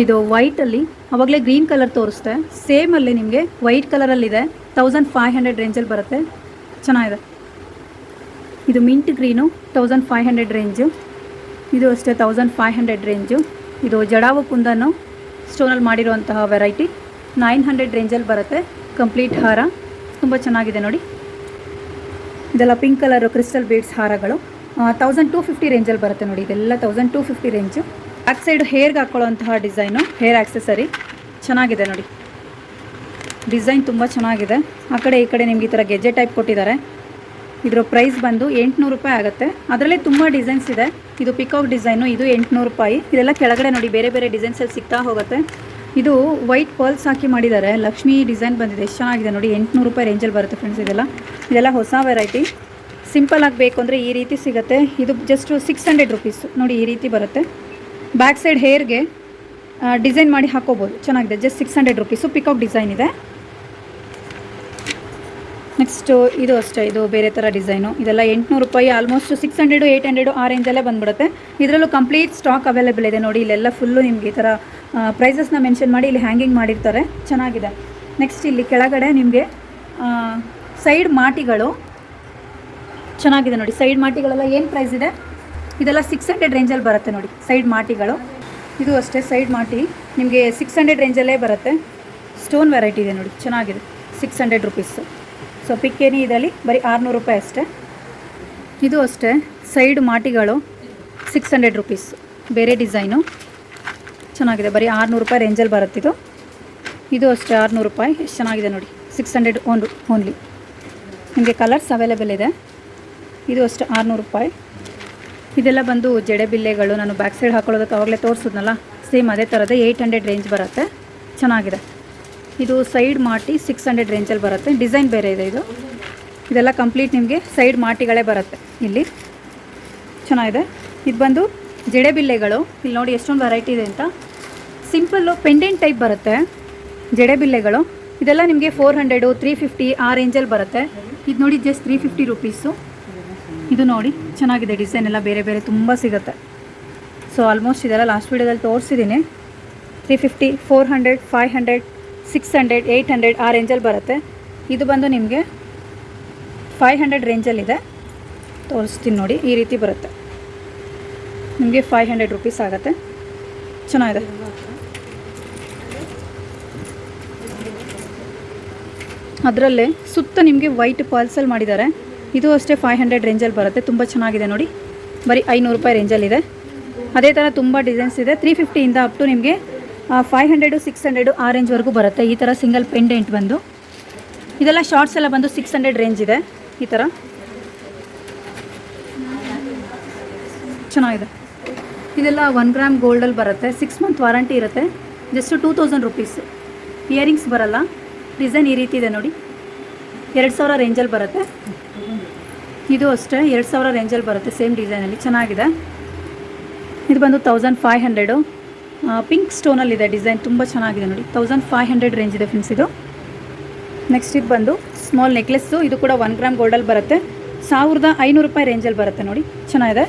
ಇದು ವೈಟಲ್ಲಿ ಆವಾಗಲೇ ಗ್ರೀನ್ ಕಲರ್ ತೋರಿಸ್ತೆ, ಸೇಮಲ್ಲಿ ನಿಮಗೆ ವೈಟ್ ಕಲರಲ್ಲಿದೆ. 1500 ರೇಂಜಲ್ಲಿ ಬರುತ್ತೆ, ಚೆನ್ನಾಗಿದೆ. ಇದು ಮಿಂಟ್ ಗ್ರೀನು 1500 ರೇಂಜು. ಇದು ಅಷ್ಟೇ 1500 ರೇಂಜು. ಇದು ಜಡಾವು ಕುಂದನ್ನು ಸ್ಟೋನಲ್ಲಿ ಮಾಡಿರುವಂತಹ ವೆರೈಟಿ 900 ರೇಂಜಲ್ಲಿ ಬರುತ್ತೆ. ಕಂಪ್ಲೀಟ್ ಹಾರ ತುಂಬ ಚೆನ್ನಾಗಿದೆ ನೋಡಿ. ಇದೆಲ್ಲ ಪಿಂಕ್ ಕಲರು ಕ್ರಿಸ್ಟಲ್ ಬೀಡ್ಸ್ ಹಾರಗಳು 1250 ರೇಂಜಲ್ಲಿ ಬರುತ್ತೆ ನೋಡಿ. ಇದೆಲ್ಲ 1250 ರೇಂಜು. ಬ್ಯಾಕ್ ಸೈಡ್ ಹೇರ್ಗೆ ಹಾಕ್ಕೊಳ್ಳೋಂತಹ ಡಿಸೈನು, ಹೇರ್ ಆಕ್ಸೆಸರಿ ಚೆನ್ನಾಗಿದೆ ನೋಡಿ. ಡಿಸೈನ್ ತುಂಬ ಚೆನ್ನಾಗಿದೆ. ಆ ಕಡೆ ಈ ಕಡೆ ನಿಮ್ಗೆ ಈ ಥರ ಗೆಜ್ಜೆ ಟೈಪ್ ಕೊಟ್ಟಿದ್ದಾರೆ. ಇದರ ಪ್ರೈಸ್ ಬಂದು 800 ರೂಪಾಯಿ ಆಗುತ್ತೆ. ಅದರಲ್ಲೇ ತುಂಬ ಡಿಸೈನ್ಸ್ ಇದೆ. ಇದು ಪಿಕಾಕ್ ಡಿಸೈನು, ಇದು 800 ರೂಪಾಯಿ. ಇದೆಲ್ಲ ಕೆಳಗಡೆ ನೋಡಿ ಬೇರೆ ಬೇರೆ ಡಿಸೈನ್ಸಲ್ಲಿ ಸಿಗ್ತಾ ಹೋಗುತ್ತೆ. ಇದು ವೈಟ್ ಪರ್ಲ್ಸ್ ಹಾಕಿ ಮಾಡಿದ್ದಾರೆ, ಲಕ್ಷ್ಮಿ ಡಿಸೈನ್ ಬಂದಿದೆ. ಎಷ್ಟು ಚೆನ್ನಾಗಿದೆ ನೋಡಿ. 800 ರೂಪಾಯಿ ರೇಂಜಲ್ಲಿ ಬರುತ್ತೆ ಫ್ರೆಂಡ್ಸ್. ಇದೆಲ್ಲ ಹೊಸ ವೆರೈಟಿ. ಸಿಂಪಲ್ ಆಗಬೇಕು ಅಂದರೆ ಈ ರೀತಿ ಸಿಗುತ್ತೆ. ಇದು ಜಸ್ಟ್ 600 ರುಪೀಸು ನೋಡಿ. ಈ ರೀತಿ ಬರುತ್ತೆ. ಬ್ಯಾಕ್ ಸೈಡ್ ಹೇರ್ಗೆ ಡಿಸೈನ್ ಮಾಡಿ ಹಾಕೋಬೋದು, ಚೆನ್ನಾಗಿದೆ. Just 600 rupees. ಪಿಕಾಕ್ ಡಿಸೈನ್ ಇದೆ. ನೆಕ್ಸ್ಟು ಇದು ಅಷ್ಟೇ, ಇದು ಬೇರೆ ಥರ ಡಿಸೈನು. ಇದೆಲ್ಲ 800 ರೂಪಾಯಿ. ಆಲ್ಮೋಸ್ಟ್ 600 800 ಆ ರೇಂಜಲ್ಲೇ ಬಂದುಬಿಡುತ್ತೆ. ಇದರಲ್ಲೂ ಕಂಪ್ಲೀಟ್ ಸ್ಟಾಕ್ ಅವೈಲೇಬಲ್ ಇದೆ ನೋಡಿ. ಇಲ್ಲೆಲ್ಲ ಫುಲ್ಲು ನಿಮಗೆ ಈ ಥರ ಪ್ರೈಸಸ್ನ ಮೆನ್ಷನ್ ಮಾಡಿ ಇಲ್ಲಿ ಹ್ಯಾಂಗಿಂಗ್ ಮಾಡಿರ್ತಾರೆ, ಚೆನ್ನಾಗಿದೆ. ನೆಕ್ಸ್ಟ್ ಇಲ್ಲಿ ಕೆಳಗಡೆ ನಿಮಗೆ ಸೈಡ್ ಮಾಟಿಗಳು ಚೆನ್ನಾಗಿದೆ ನೋಡಿ. ಸೈಡ್ ಮಾಟಿಗಳೆಲ್ಲ ಏನು ಪ್ರೈಸ್ ಇದೆ? ಇದೆಲ್ಲ 600 ರೇಂಜಲ್ಲಿ ಬರುತ್ತೆ ನೋಡಿ ಸೈಡ್ ಮಾಟಿಗಳು. ಇದು ಅಷ್ಟೇ ಸೈಡ್ ಮಾಟಿ ನಿಮಗೆ 600 ರೇಂಜಲ್ಲೇ ಬರುತ್ತೆ. ಸ್ಟೋನ್ ವೆರೈಟಿ ಇದೆ ನೋಡಿ, ಚೆನ್ನಾಗಿದೆ. 600 ರುಪೀಸು. ಸೊ ಪಿಕ್ಕೇನಿ ಇದರಲ್ಲಿ ಬರೀ 600 ರೂಪಾಯಿ ಅಷ್ಟೇ. ಇದು ಅಷ್ಟೇ ಸೈಡ್ ಮಾಟಿಗಳು 600 ರುಪೀಸ್. ಬೇರೆ ಡಿಸೈನು ಚೆನ್ನಾಗಿದೆ. ಬರೀ 600 ರೂಪಾಯಿ ರೇಂಜಲ್ಲಿ ಬರುತ್ತಿದ್ದು. ಇದು ಅಷ್ಟೇ 600 ರೂಪಾಯಿ. ಎಷ್ಟು ಚೆನ್ನಾಗಿದೆ ನೋಡಿ. 600 ಓನ್ಲಿ. ನಿಮಗೆ ಕಲರ್ಸ್ ಅವೈಲೇಬಲ್ ಇದೆ. ಇದು ಅಷ್ಟೇ 600 ರೂಪಾಯಿ. ಇದೆಲ್ಲ ಬಂದು ಜಡೆ ಬಿಲ್ಲೆಗಳು. ನಾನು ಬ್ಯಾಕ್ ಸೈಡ್ ಹಾಕೊಳ್ಳೋದಕ್ಕೆ ಆವಾಗಲೇ ತೋರಿಸಿದ್ನಲ್ಲ, ಸೇಮ್ ಅದೇ ಥರದೇ 800 ರೇಂಜ್ ಬರುತ್ತೆ, ಚೆನ್ನಾಗಿದೆ. ಇದು ಸೈಡ್ ಮಾಟಿ 600 ರೇಂಜಲ್ಲಿ ಬರುತ್ತೆ. ಡಿಸೈನ್ ಬೇರೆ ಇದೆ ಇದು. ಇದೆಲ್ಲ ಕಂಪ್ಲೀಟ್ ನಿಮಗೆ ಸೈಡ್ ಮಾಟಿಗಳೇ ಬರುತ್ತೆ ಇಲ್ಲಿ, ಚೆನ್ನಾಗಿದೆ. ಇದು ಬಂದು ಜಡೆ ಬಿಲ್ಲೆಗಳು. ಇಲ್ಲಿ ನೋಡಿ ಎಷ್ಟೊಂದು ವೆರೈಟಿ ಇದೆ ಅಂತ. ಸಿಂಪಲ್ಲು ಪೆಂಡೆಂಟ್ ಟೈಪ್ ಬರುತ್ತೆ ಜಡೆ ಬಿಲ್ಲೆಗಳು. ಇದೆಲ್ಲ ನಿಮಗೆ 400 350 ಆ ರೇಂಜಲ್ಲಿ ಬರುತ್ತೆ. ಇದು ನೋಡಿ ಜಸ್ಟ್ 350 ರುಪೀಸು. ಇದು ನೋಡಿ ಚೆನ್ನಾಗಿದೆ. ಡಿಸೈನ್ ಎಲ್ಲ ಬೇರೆ ಬೇರೆ ತುಂಬ ಸಿಗುತ್ತೆ. ಸೊ ಆಲ್ಮೋಸ್ಟ್ ಇದೆಲ್ಲ ಲಾಸ್ಟ್ ವೀಡಿಯೋದಲ್ಲಿ ತೋರಿಸಿದ್ದೀನಿ. 350 400 500 600 800 ಆ ರೇಂಜಲ್ಲಿ ಬರುತ್ತೆ. ಇದು ಬಂದು ನಿಮಗೆ 500 ರೇಂಜಲ್ಲಿದೆ. ತೋರಿಸ್ತೀನಿ ನೋಡಿ. ಈ ರೀತಿ ಬರುತ್ತೆ ನಿಮಗೆ. 500 ರುಪೀಸ್ ಆಗುತ್ತೆ, ಚೆನ್ನಾಗಿದೆ. ಅದರಲ್ಲೇ ಸುತ್ತ ನಿಮಗೆ ವೈಟ್ ಪಾಲ್ಸಲ್ಲಿ ಮಾಡಿದ್ದಾರೆ. ಇದು ಅಷ್ಟೇ 500 ರೇಂಜಲ್ಲಿ ಬರುತ್ತೆ. ತುಂಬ ಚೆನ್ನಾಗಿದೆ ನೋಡಿ. ಬರೀ 500 ರೂಪಾಯಿ ರೇಂಜಲ್ಲಿದೆ. ಅದೇ ಥರ ತುಂಬ ಡಿಸೈನ್ಸ್ ಇದೆ. 350ಇಂದ ಅಪ್ ಟು ನಿಮಗೆ 500 600 ಆ ರೇಂಜ್ವರೆಗೂ ಬರುತ್ತೆ. ಈ ಥರ ಸಿಂಗಲ್ ಪೆಂಡೆಂಟ್ ಬಂದು. ಇದೆಲ್ಲ ಶಾರ್ಟ್ಸ್ ಎಲ್ಲ ಬಂದು 600 ರೇಂಜ್ ಇದೆ. ಈ ಥರ ಚೆನ್ನಾಗಿದೆ. ಇದೆಲ್ಲ 1 ಗ್ರಾಮ್ ಗೋಲ್ಡಲ್ಲಿ ಬರುತ್ತೆ. 6 ಮಂತ್ ವಾರಂಟಿ ಇರುತ್ತೆ. Just 2000 rupees. ಇಯರಿಂಗ್ಸ್ ಬರಲ್ಲ. ಡಿಸೈನ್ ಈ ರೀತಿ ಇದೆ ನೋಡಿ. 2000 ರೇಂಜಲ್ಲಿ ಬರುತ್ತೆ. ಇದು ಅಷ್ಟೇ 2000 ರೇಂಜಲ್ಲಿ ಬರುತ್ತೆ. ಸೇಮ್ ಡಿಸೈನಲ್ಲಿ ಚೆನ್ನಾಗಿದೆ. ಇದು ಬಂದು 1500. ಪಿಂಕ್ ಸ್ಟೋನಲ್ಲಿದೆ ಡಿಸೈನ್, ತುಂಬ ಚೆನ್ನಾಗಿದೆ ನೋಡಿ. 1500 ರೇಂಜ್ ಇದೆ ಫ್ರೆಂಡ್ಸ್ ಇದು. ನೆಕ್ಸ್ಟ್ ಇದು ಬಂದು ಸ್ಮಾಲ್ ನೆಕ್ಲೆಸ್ಸು. ಇದು ಕೂಡ 1 ಗ್ರಾಮ್ ಗೋಲ್ಡಲ್ಲಿ ಬರುತ್ತೆ. 1500 ರೂಪಾಯಿ ರೇಂಜಲ್ಲಿ ಬರುತ್ತೆ ನೋಡಿ, ಚೆನ್ನಾಗಿದೆ.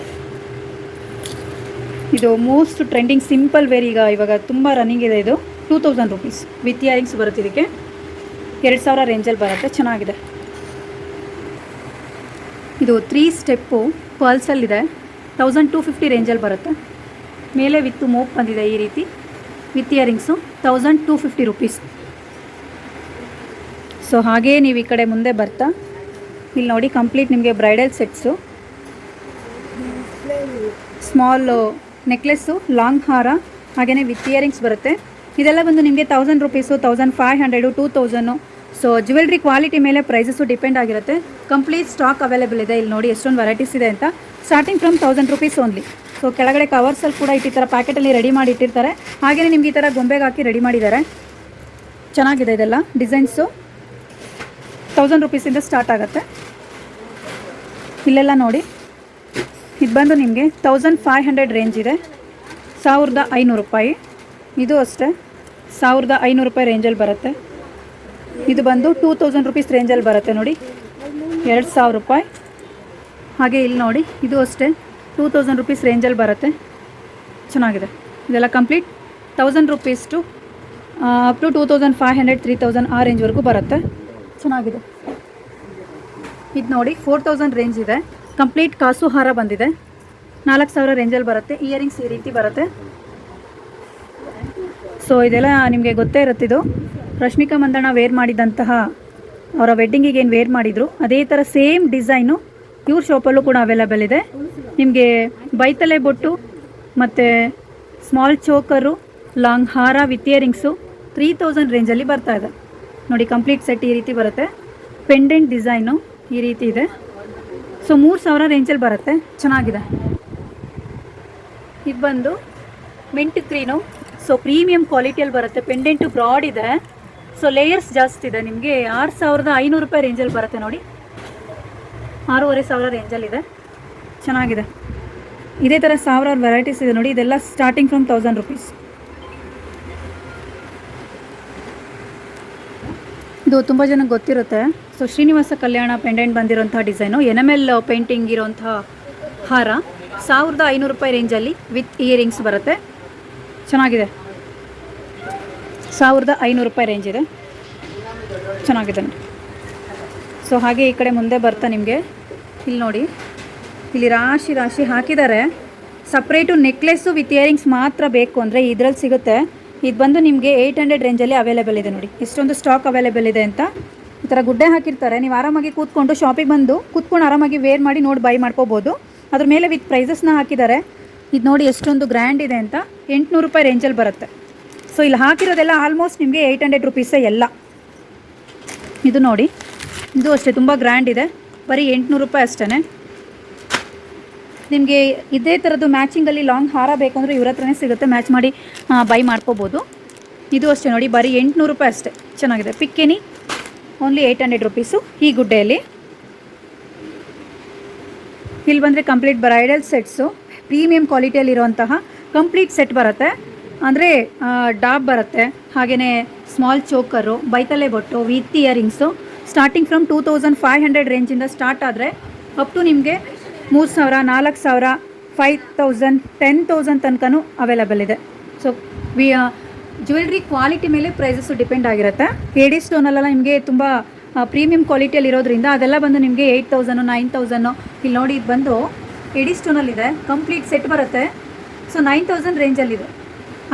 ಇದು ಮೋಸ್ಟ್ ಟ್ರೆಂಡಿಂಗ್ ಸಿಂಪಲ್ ವೇರ್. ಇವಾಗ ತುಂಬ ರನ್ನಿಂಗ್ ಇದೆ. ಇದು 2000 ರುಪೀಸ್ ವಿತ್ ಇಯರಿಂಗ್ಸ್ ಬರುತ್ತೆ. ಇದಕ್ಕೆ 2000 ರೇಂಜಲ್ಲಿ ಬರುತ್ತೆ, ಚೆನ್ನಾಗಿದೆ. ಇದು 3 ಸ್ಟೆಪ್ಪು ಪರ್ಲ್ಸಲ್ಲಿದೆ. 1250 ರೇಂಜಲ್ಲಿ ಬರುತ್ತೆ. ಮೇಲೆ ವಿತ್ ಮೋಪ್ ಬಂದಿದೆ ಈ ರೀತಿ. With earrings 1250 rupees. ಸೊ ಹಾಗೇ ನೀವು ಈ ಕಡೆ ಮುಂದೆ ಬರ್ತಾ ಇಲ್ಲಿ ನೋಡಿ ಕಂಪ್ಲೀಟ್ ನಿಮಗೆ bridal sets, small necklace, long ಹಾರ, ಹಾಗೆಯೇ ವಿತ್ ಇಯರಿಂಗ್ಸ್ ಬರುತ್ತೆ. ಇದೆಲ್ಲ ಬಂದು ನಿಮಗೆ 1000 ರುಪೀಸು, 1500 2000. ಸೊ ಜ್ಯುವೆಲ್ರಿ ಕ್ವಾಲಿಟಿ ಮೇಲೆ ಪ್ರೈಸಸ್ಸು ಡಿಪೆಂಡ್ ಆಗಿರುತ್ತೆ. ಕಂಪ್ಲೀಟ್ ಸ್ಟಾಕ್ ಅವೈಲೇಬಲ್ ಇದೆ. ಇಲ್ಲಿ ನೋಡಿ ಎಷ್ಟೊಂದು ವೆರೈಟೀಸ್ ಇದೆ ಅಂತ. Starting from 1000 rupees only. So ಕೆಳಗಡೆ ಕವರ್ಸಲ್ಲಿ ಕೂಡ ಈ ಥರ ಪ್ಯಾಕೆಟಲ್ಲಿ ರೆಡಿ ಮಾಡಿ ಇಟ್ಟಿರ್ತಾರೆ. ಹಾಗೆಯೇ ನಿಮ್ಗೆ ಈ ಥರ ಗೊಂಬೆಗೆ ಹಾಕಿ ರೆಡಿ ಮಾಡಿದ್ದಾರೆ. ಚೆನ್ನಾಗಿದೆ. ಇದೆಲ್ಲ ಡಿಸೈನ್ಸು 1000 ರುಪೀಸಿಂದ ಸ್ಟಾರ್ಟ್ ಆಗುತ್ತೆ. ಇಲ್ಲೆಲ್ಲ ನೋಡಿ ಇದು ಬಂದು ನಿಮಗೆ 1500 ರೇಂಜ್ ಇದೆ. 1500 ರೂಪಾಯಿ. ಇದು ಅಷ್ಟೇ 1500 ರೂಪಾಯಿ ರೇಂಜಲ್ಲಿ ಬರುತ್ತೆ. ಇದು ಬಂದು 2000 ರುಪೀಸ್ ರೇಂಜಲ್ಲಿ ಬರುತ್ತೆ ನೋಡಿ, 2000 ರೂಪಾಯಿ. ಹಾಗೆ ಇಲ್ಲಿ ನೋಡಿ, ಇದು ಅಷ್ಟೇ 2000 ರುಪೀಸ್ ರೇಂಜಲ್ಲಿ ಬರುತ್ತೆ. ಚೆನ್ನಾಗಿದೆ. ಇದೆಲ್ಲ complete 1000 rupees to up to 2500 3000 ಆ ರೇಂಜ್ವರೆಗೂ ಬರುತ್ತೆ. ಚೆನ್ನಾಗಿದೆ. ಇದು ನೋಡಿ 4000 ರೇಂಜ್ ಇದೆ. ಕಂಪ್ಲೀಟ್ ಕಾಸು ಹಾರ ಬಂದಿದೆ. 4000 ರೇಂಜಲ್ಲಿ ಬರುತ್ತೆ. ಇಯರಿಂಗ್ಸ್ ಈ ರೀತಿ ಬರುತ್ತೆ. ಸೊ ಇದೆಲ್ಲ ನಿಮಗೆ ಗೊತ್ತೇ ಇರುತ್ತಿದ್ದು, ರಶ್ಮಿಕಾ ಮಂದಣ್ಣ ವೇರ್ ಮಾಡಿದಂತಹ ಅವರ ವೆಡ್ಡಿಂಗಿಗೆ ಏನು ವೇರ್ ಮಾಡಿದರು ಅದೇ ಥರ ಸೇಮ್ ಡಿಸೈನು ಇವ್ರ ಶಾಪಲ್ಲೂ ಕೂಡ ಅವೈಲೇಬಲ್ ಇದೆ. ನಿಮಗೆ ಬೈತಲೆ ಬೊಟ್ಟು ಮತ್ತು ಸ್ಮಾಲ್ ಚೋಕರು, ಲಾಂಗ್ ಹಾರ ವಿತ್ ಇಯರಿಂಗ್ಸು 3000 ರೇಂಜಲ್ಲಿ ಬರ್ತಾ ಇದೆ ನೋಡಿ. ಕಂಪ್ಲೀಟ್ ಸೆಟ್ ಈ ರೀತಿ ಬರುತ್ತೆ. ಪೆಂಡೆಂಟ್ ಡಿಸೈನು ಈ ರೀತಿ ಇದೆ. ಸೊ 3000 ರೇಂಜಲ್ಲಿ ಬರುತ್ತೆ. ಚೆನ್ನಾಗಿದೆ. ಇದು ಬಂದು ಮಿಂಟ್ ಗ್ರೀನು. ಸೊ ಪ್ರೀಮಿಯಂ ಕ್ವಾಲಿಟಿಯಲ್ಲಿ ಬರುತ್ತೆ. ಪೆಂಡೆಂಟು ಬ್ರಾಡ್ ಇದೆ. ಸೊ ಲೇಯರ್ಸ್ ಜಾಸ್ತಿ ಇದೆ. ನಿಮಗೆ 6500 ರೂಪಾಯಿ ರೇಂಜಲ್ಲಿ ಬರುತ್ತೆ ನೋಡಿ. 6500 ರೇಂಜಲ್ಲಿದೆ. ಚೆನ್ನಾಗಿದೆ. ಇದೇ ಥರ ಸಾವಿರಾರು ವೆರೈಟೀಸ್ ಇದೆ ನೋಡಿ. ಇದೆಲ್ಲ ಸ್ಟಾರ್ಟಿಂಗ್ ಫ್ರಮ್ 1000 ರುಪೀಸ್. ಇದು ತುಂಬ ಜನಕ್ಕೆ ಗೊತ್ತಿರುತ್ತೆ. ಸೊ ಶ್ರೀನಿವಾಸ ಕಲ್ಯಾಣ ಪೆಂಡೆಂಟ್ ಬಂದಿರೋಂಥ ಡಿಸೈನು, ಎನಮೆಲ್ ಪೇಂಟಿಂಗ್ ಇರೋಂಥ ಹಾರ 1500 ರೂಪಾಯಿ ರೇಂಜಲ್ಲಿ ವಿತ್ ಇಯರಿಂಗ್ಸ್ ಬರುತ್ತೆ. ಚೆನ್ನಾಗಿದೆ. 1500 ರೂಪಾಯಿ ರೇಂಜ್ ಇದೆ. ಚೆನ್ನಾಗಿದೆ ನೋಡಿ. ಸೊ ಹಾಗೆ ಈ ಕಡೆ ಮುಂದೆ ಬರ್ತಾ ನಿಮಗೆ ಇಲ್ಲಿ ನೋಡಿ, ಇಲ್ಲಿ ರಾಶಿ ರಾಶಿ ಹಾಕಿದ್ದಾರೆ. ಸಪ್ರೇಟು ನೆಕ್ಲೆಸ್ಸು ವಿತ್ ಇಯರಿಂಗ್ಸ್ ಮಾತ್ರ ಬೇಕು ಅಂದರೆ ಇದರಲ್ಲಿ ಸಿಗುತ್ತೆ. ಇದು ಬಂದು ನಿಮಗೆ 800 ರೇಂಜಲ್ಲಿ ಅವೈಲೇಬಲ್ ಇದೆ ನೋಡಿ. ಎಷ್ಟೊಂದು ಸ್ಟಾಕ್ ಅವೈಲೇಬಲ್ ಇದೆ ಅಂತ. ಈ ಥರ ಗುಡ್ಡೆ ಹಾಕಿರ್ತಾರೆ. ನೀವು ಆರಾಮಾಗಿ ಕೂತ್ಕೊಂಡು ಶಾಪಿಗೆ ಬಂದು ಕೂತ್ಕೊಂಡು ಆರಾಮಾಗಿ ವೇರ್ ಮಾಡಿ ನೋಡಿ ಬೈ ಮಾಡ್ಕೋಬೋದು. ಅದ್ರ ಮೇಲೆ ವಿತ್ ಪ್ರೈಸಸ್ನ ಹಾಕಿದ್ದಾರೆ. ಇದು ನೋಡಿ ಎಷ್ಟೊಂದು ಗ್ರ್ಯಾಂಡ್ ಇದೆ ಅಂತ. 800 ರೂಪಾಯಿ ರೇಂಜಲ್ಲಿ ಬರುತ್ತೆ. ಸೊ ಇಲ್ಲಿ ಹಾಕಿರೋದೆಲ್ಲ ಆಲ್ಮೋಸ್ಟ್ ನಿಮಗೆ 800 ರುಪೀಸೇ ಎಲ್ಲ. ಇದು ನೋಡಿ, ಇದು ಅಷ್ಟೇ ತುಂಬ ಗ್ರ್ಯಾಂಡ್ ಇದೆ. ಬರೀ 800 ರೂಪಾಯಿ ಅಷ್ಟೇ. ನಿಮಗೆ ಇದೇ ಥರದ್ದು ಮ್ಯಾಚಿಂಗಲ್ಲಿ ಲಾಂಗ್ ಹಾರ ಬೇಕು ಅಂದರೆ ಇವ್ರ ಹತ್ರನೇ ಸಿಗುತ್ತೆ. ಮ್ಯಾಚ್ ಮಾಡಿ ಬೈ ಮಾಡ್ಕೋಬೋದು. ಇದು ಅಷ್ಟೇ ನೋಡಿ, ಬರೀ 800 ರೂಪಾಯಿ ಅಷ್ಟೇ. ಚೆನ್ನಾಗಿದೆ. ಪಿಕ್ಕಿನಿ ಓನ್ಲಿ 800 ರುಪೀಸು ಈ ಗುಡ್ಡೆಯಲ್ಲಿ. ಇಲ್ಲಿ ಬಂದರೆ ಕಂಪ್ಲೀಟ್ ಬ್ರೈಡಲ್ ಸೆಟ್ಸು ಪ್ರೀಮಿಯಂ ಕ್ವಾಲಿಟಿಯಲ್ಲಿರುವಂತಹ ಕಂಪ್ಲೀಟ್ ಸೆಟ್ ಬರುತ್ತೆ. ಅಂದರೆ ಡಾಬ್ ಬರುತ್ತೆ. ಹಾಗೆಯೇ ಸ್ಮಾಲ್ ಚೋಕರು, ಬೈತಲೆ ಬೊಟ್ಟು ವಿತ್ ಇಯರಿಂಗ್ಸು ಸ್ಟಾರ್ಟಿಂಗ್ ಫ್ರಮ್ 2500 ರೇಂಜಿಂದ ಸ್ಟಾರ್ಟ್ ಆದರೆ ಅಪ್ ಟು ನಿಮಗೆ 3000 4000 5000 10000 ತನಕನೂ ಅವೈಲೇಬಲ್ ಇದೆ. ಸೊ ಜ್ಯುವೆಲ್ರಿ ಕ್ವಾಲಿಟಿ ಮೇಲೆ ಪ್ರೈಸಸ್ಸು ಡಿಪೆಂಡ್ ಆಗಿರುತ್ತೆ. ಏಡಿ ಸ್ಟೋನಲ್ಲೆಲ್ಲ ನಿಮಗೆ ತುಂಬ ಪ್ರೀಮಿಯಂ ಕ್ವಾಲಿಟಿಯಲ್ಲಿ ಇರೋದ್ರಿಂದ ಅದೆಲ್ಲ ಬಂದು ನಿಮಗೆ 8000 9000. ಇಲ್ಲಿ ನೋಡಿ, ಇದು ಬಂದು ಏಡಿ ಸ್ಟೋನಲ್ಲಿದೆ. ಕಂಪ್ಲೀಟ್ ಸೆಟ್ ಬರುತ್ತೆ. ಸೊ 9000 ರೇಂಜಲ್ಲಿದೆ.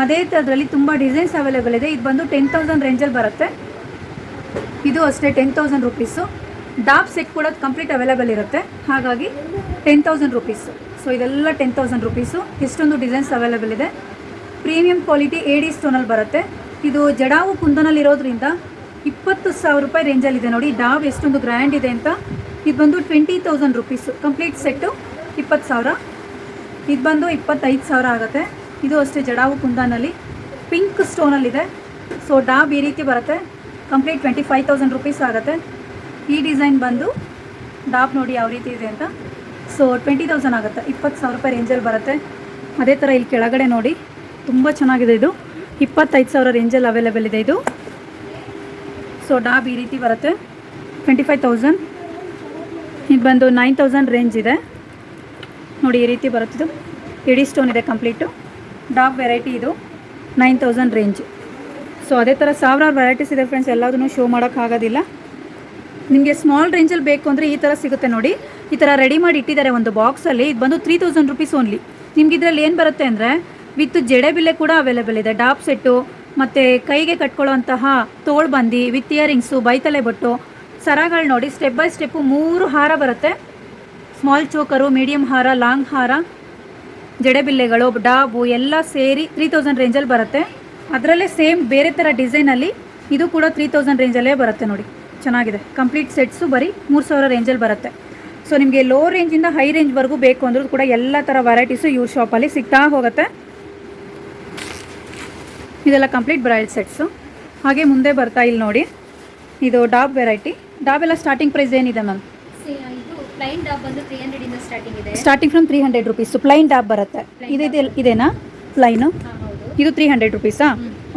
ಅದೇ ಥರದಲ್ಲಿ ತುಂಬ ಡಿಸೈನ್ಸ್ ಅವೈಲೇಬಲ್ ಇದೆ. ಇದು ಬಂದು 10000 ರೇಂಜಲ್ಲಿ ಬರುತ್ತೆ. ಇದು ಅಷ್ಟೇ 10000 ರುಪೀಸು. ಡಾಬ್ ಸೆಟ್ ಕೂಡ ಕಂಪ್ಲೀಟ್ ಅವೈಲೇಬಲ್ ಇರುತ್ತೆ. ಹಾಗಾಗಿ 10000 ರುಪೀಸು. ಸೊ ಇದೆಲ್ಲ 10000 ರುಪೀಸು. ಎಷ್ಟೊಂದು ಡಿಸೈನ್ಸ್ ಅವೈಲೇಬಲ್ ಇದೆ. ಪ್ರೀಮಿಯಂ ಕ್ವಾಲಿಟಿ ಏಡಿ ಸ್ಟೋನಲ್ಲಿ ಬರುತ್ತೆ. ಇದು ಜಡಾವು ಕುಂದನಲ್ಲಿ ಇರೋದ್ರಿಂದ 20000 ರೂಪಾಯಿ ರೇಂಜಲ್ಲಿದೆ ನೋಡಿ. ಡಾಬ್ ಎಷ್ಟೊಂದು ಗ್ರ್ಯಾಂಡ್ ಇದೆ ಅಂತ. ಇದು ಬಂದು 20000 ರುಪೀಸು. Complete set 20000. ಇದು ಬಂದು 25000 ಆಗುತ್ತೆ. ಇದು ಅಷ್ಟೇ ಜಡಾವು ಕುಂದನಲ್ಲಿ ಪಿಂಕ್ ಸ್ಟೋನಲ್ಲಿದೆ. ಸೊ ಡಾಬ್ ಈ ರೀತಿ ಬರುತ್ತೆ. ಕಂಪ್ಲೀಟ್ 25000 ರುಪೀಸ್ ಆಗುತ್ತೆ. ಈ ಡಿಸೈನ್ ಬಂದು ಡಾಬ್ ನೋಡಿ ಯಾವ ರೀತಿ ಇದೆ ಅಂತ. ಸೊ 20000 ಆಗುತ್ತೆ. 20000 ರೂಪಾಯಿ ರೇಂಜಲ್ಲಿ ಬರುತ್ತೆ. ಅದೇ ಥರ ಇಲ್ಲಿ ಕೆಳಗಡೆ ನೋಡಿ, ತುಂಬ ಚೆನ್ನಾಗಿದೆ. ಇದು 25000 ರೇಂಜಲ್ಲಿ ಅವೈಲೇಬಲ್ ಇದೆ ಇದು. ಸೊ ಡಾಬ್ ಈ ರೀತಿ ಬರುತ್ತೆ. 25000. ಇದು ಬಂದು 9000 ರೇಂಜ್ ಇದೆ ನೋಡಿ. ಈ ರೀತಿ ಬರುತ್ತಿದ್ದು ಎಡಿ ಸ್ಟೋನ್ ಇದೆ ಕಂಪ್ಲೀಟು. ಡಾಬ್ ವೆರೈಟಿ ಇದು 9000 ರೇಂಜ್. ಸೊ ಅದೇ ಥರ ಸಾವಿರಾರು ವೆರೈಟೀಸ್ ಇದೆ ಫ್ರೆಂಡ್ಸ್. ಎಲ್ಲದನ್ನು ಶೋ ಮಾಡೋಕ್ಕಾಗೋದಿಲ್ಲ. ನಿಮಗೆ ಸ್ಮಾಲ್ ರೇಂಜಲ್ಲಿ ಬೇಕು ಅಂದರೆ ಈ ಥರ ಸಿಗುತ್ತೆ ನೋಡಿ. ಈ ಥರ ರೆಡಿ ಮಾಡಿ ಇಟ್ಟಿದ್ದಾರೆ ಒಂದು ಬಾಕ್ಸಲ್ಲಿ. ಇದು ಬಂದು 3000 ರುಪೀಸ್ ಓನ್ಲಿ. ನಿಮ್ಗೆ ಇದರಲ್ಲಿ ಏನು ಬರುತ್ತೆ ಅಂದರೆ ವಿತ್ ಜಡೆಬಿಲ್ಲೆ ಕೂಡ ಅವೈಲೇಬಲ್ ಇದೆ. ಡಾಬ್ ಸೆಟ್ಟು ಮತ್ತು ಕೈಗೆ ಕಟ್ಕೊಳ್ಳೋಂತಹ ತೋಳ್ಬಂದಿ ವಿತ್ ಇಯರಿಂಗ್ಸು, ಬೈತಲೆ ಬೊಟ್ಟು, ಸರಗಳು ನೋಡಿ ಸ್ಟೆಪ್ ಬೈ ಸ್ಟೆಪ್ಪು 3 ಹಾರ ಬರುತ್ತೆ. ಸ್ಮಾಲ್ ಚೋಕರು, ಮೀಡಿಯಮ್ ಹಾರ, ಲಾಂಗ್ ಹಾರ, ಜಡೆಬಿಲ್ಲೆಗಳು, ಡಾಬು ಎಲ್ಲ ಸೇರಿ 3000 ರೇಂಜಲ್ಲಿ ಬರುತ್ತೆ. ಅದರಲ್ಲೇ ಸೇಮ್ ಬೇರೆ ಥರ ಡಿಸೈನಲ್ಲಿ ಇದು ಕೂಡ 3000 ರೇಂಜಲ್ಲೇ ಬರುತ್ತೆ ನೋಡಿ. ಚೆನ್ನಾಗಿದೆ. ಕಂಪ್ಲೀಟ್ ಸೆಟ್ಸು ಬರೀ 3000 ರೇಂಜಲ್ಲಿ ಬರುತ್ತೆ. ಸೊ ನಿಮಗೆ ಲೋ ರೇಂಜಿಂದ ಹೈ ರೇಂಜ್ವರೆಗೂ ಬೇಕು ಅಂದ್ರೂ ಕೂಡ ಎಲ್ಲ ಥರ ವೆರೈಟೀಸು ಇವ್ರ ಶಾಪಲ್ಲಿ ಸಿಗ್ತಾ ಹೋಗುತ್ತೆ. ಇದೆಲ್ಲ ಕಂಪ್ಲೀಟ್ ಬ್ರೈಡಲ್ ಸೆಟ್ಸು. ಹಾಗೆ ಮುಂದೆ ಬರ್ತಾ ಇಲ್ಲಿ ನೋಡಿ, ಇದು ಡಾಬ್ ವೆರೈಟಿ. ಡಾಬ್ ಎಲ್ಲ ಸ್ಟಾರ್ಟಿಂಗ್ ಪ್ರೈಸ್ ಏನಿದೆ ಮ್ಯಾಮ್? ಇದು ಪ್ಲೈನ್ ಡಾಬ್ ಬಂದು 300 ಇಂದ ಸ್ಟಾರ್ಟಿಂಗ್ ಇದೆ. ಸ್ಟಾರ್ಟಿಂಗ್ ಫ್ರಮ್ 300 ರುಪೀಸು ಪ್ಲೈನ್ ಡಾಬ್ ಬರುತ್ತೆ. ಇದೇನಾ ಪ್ಲೈನು? ಹೌದು. ಇದು 300 ರುಪೀಸಾ?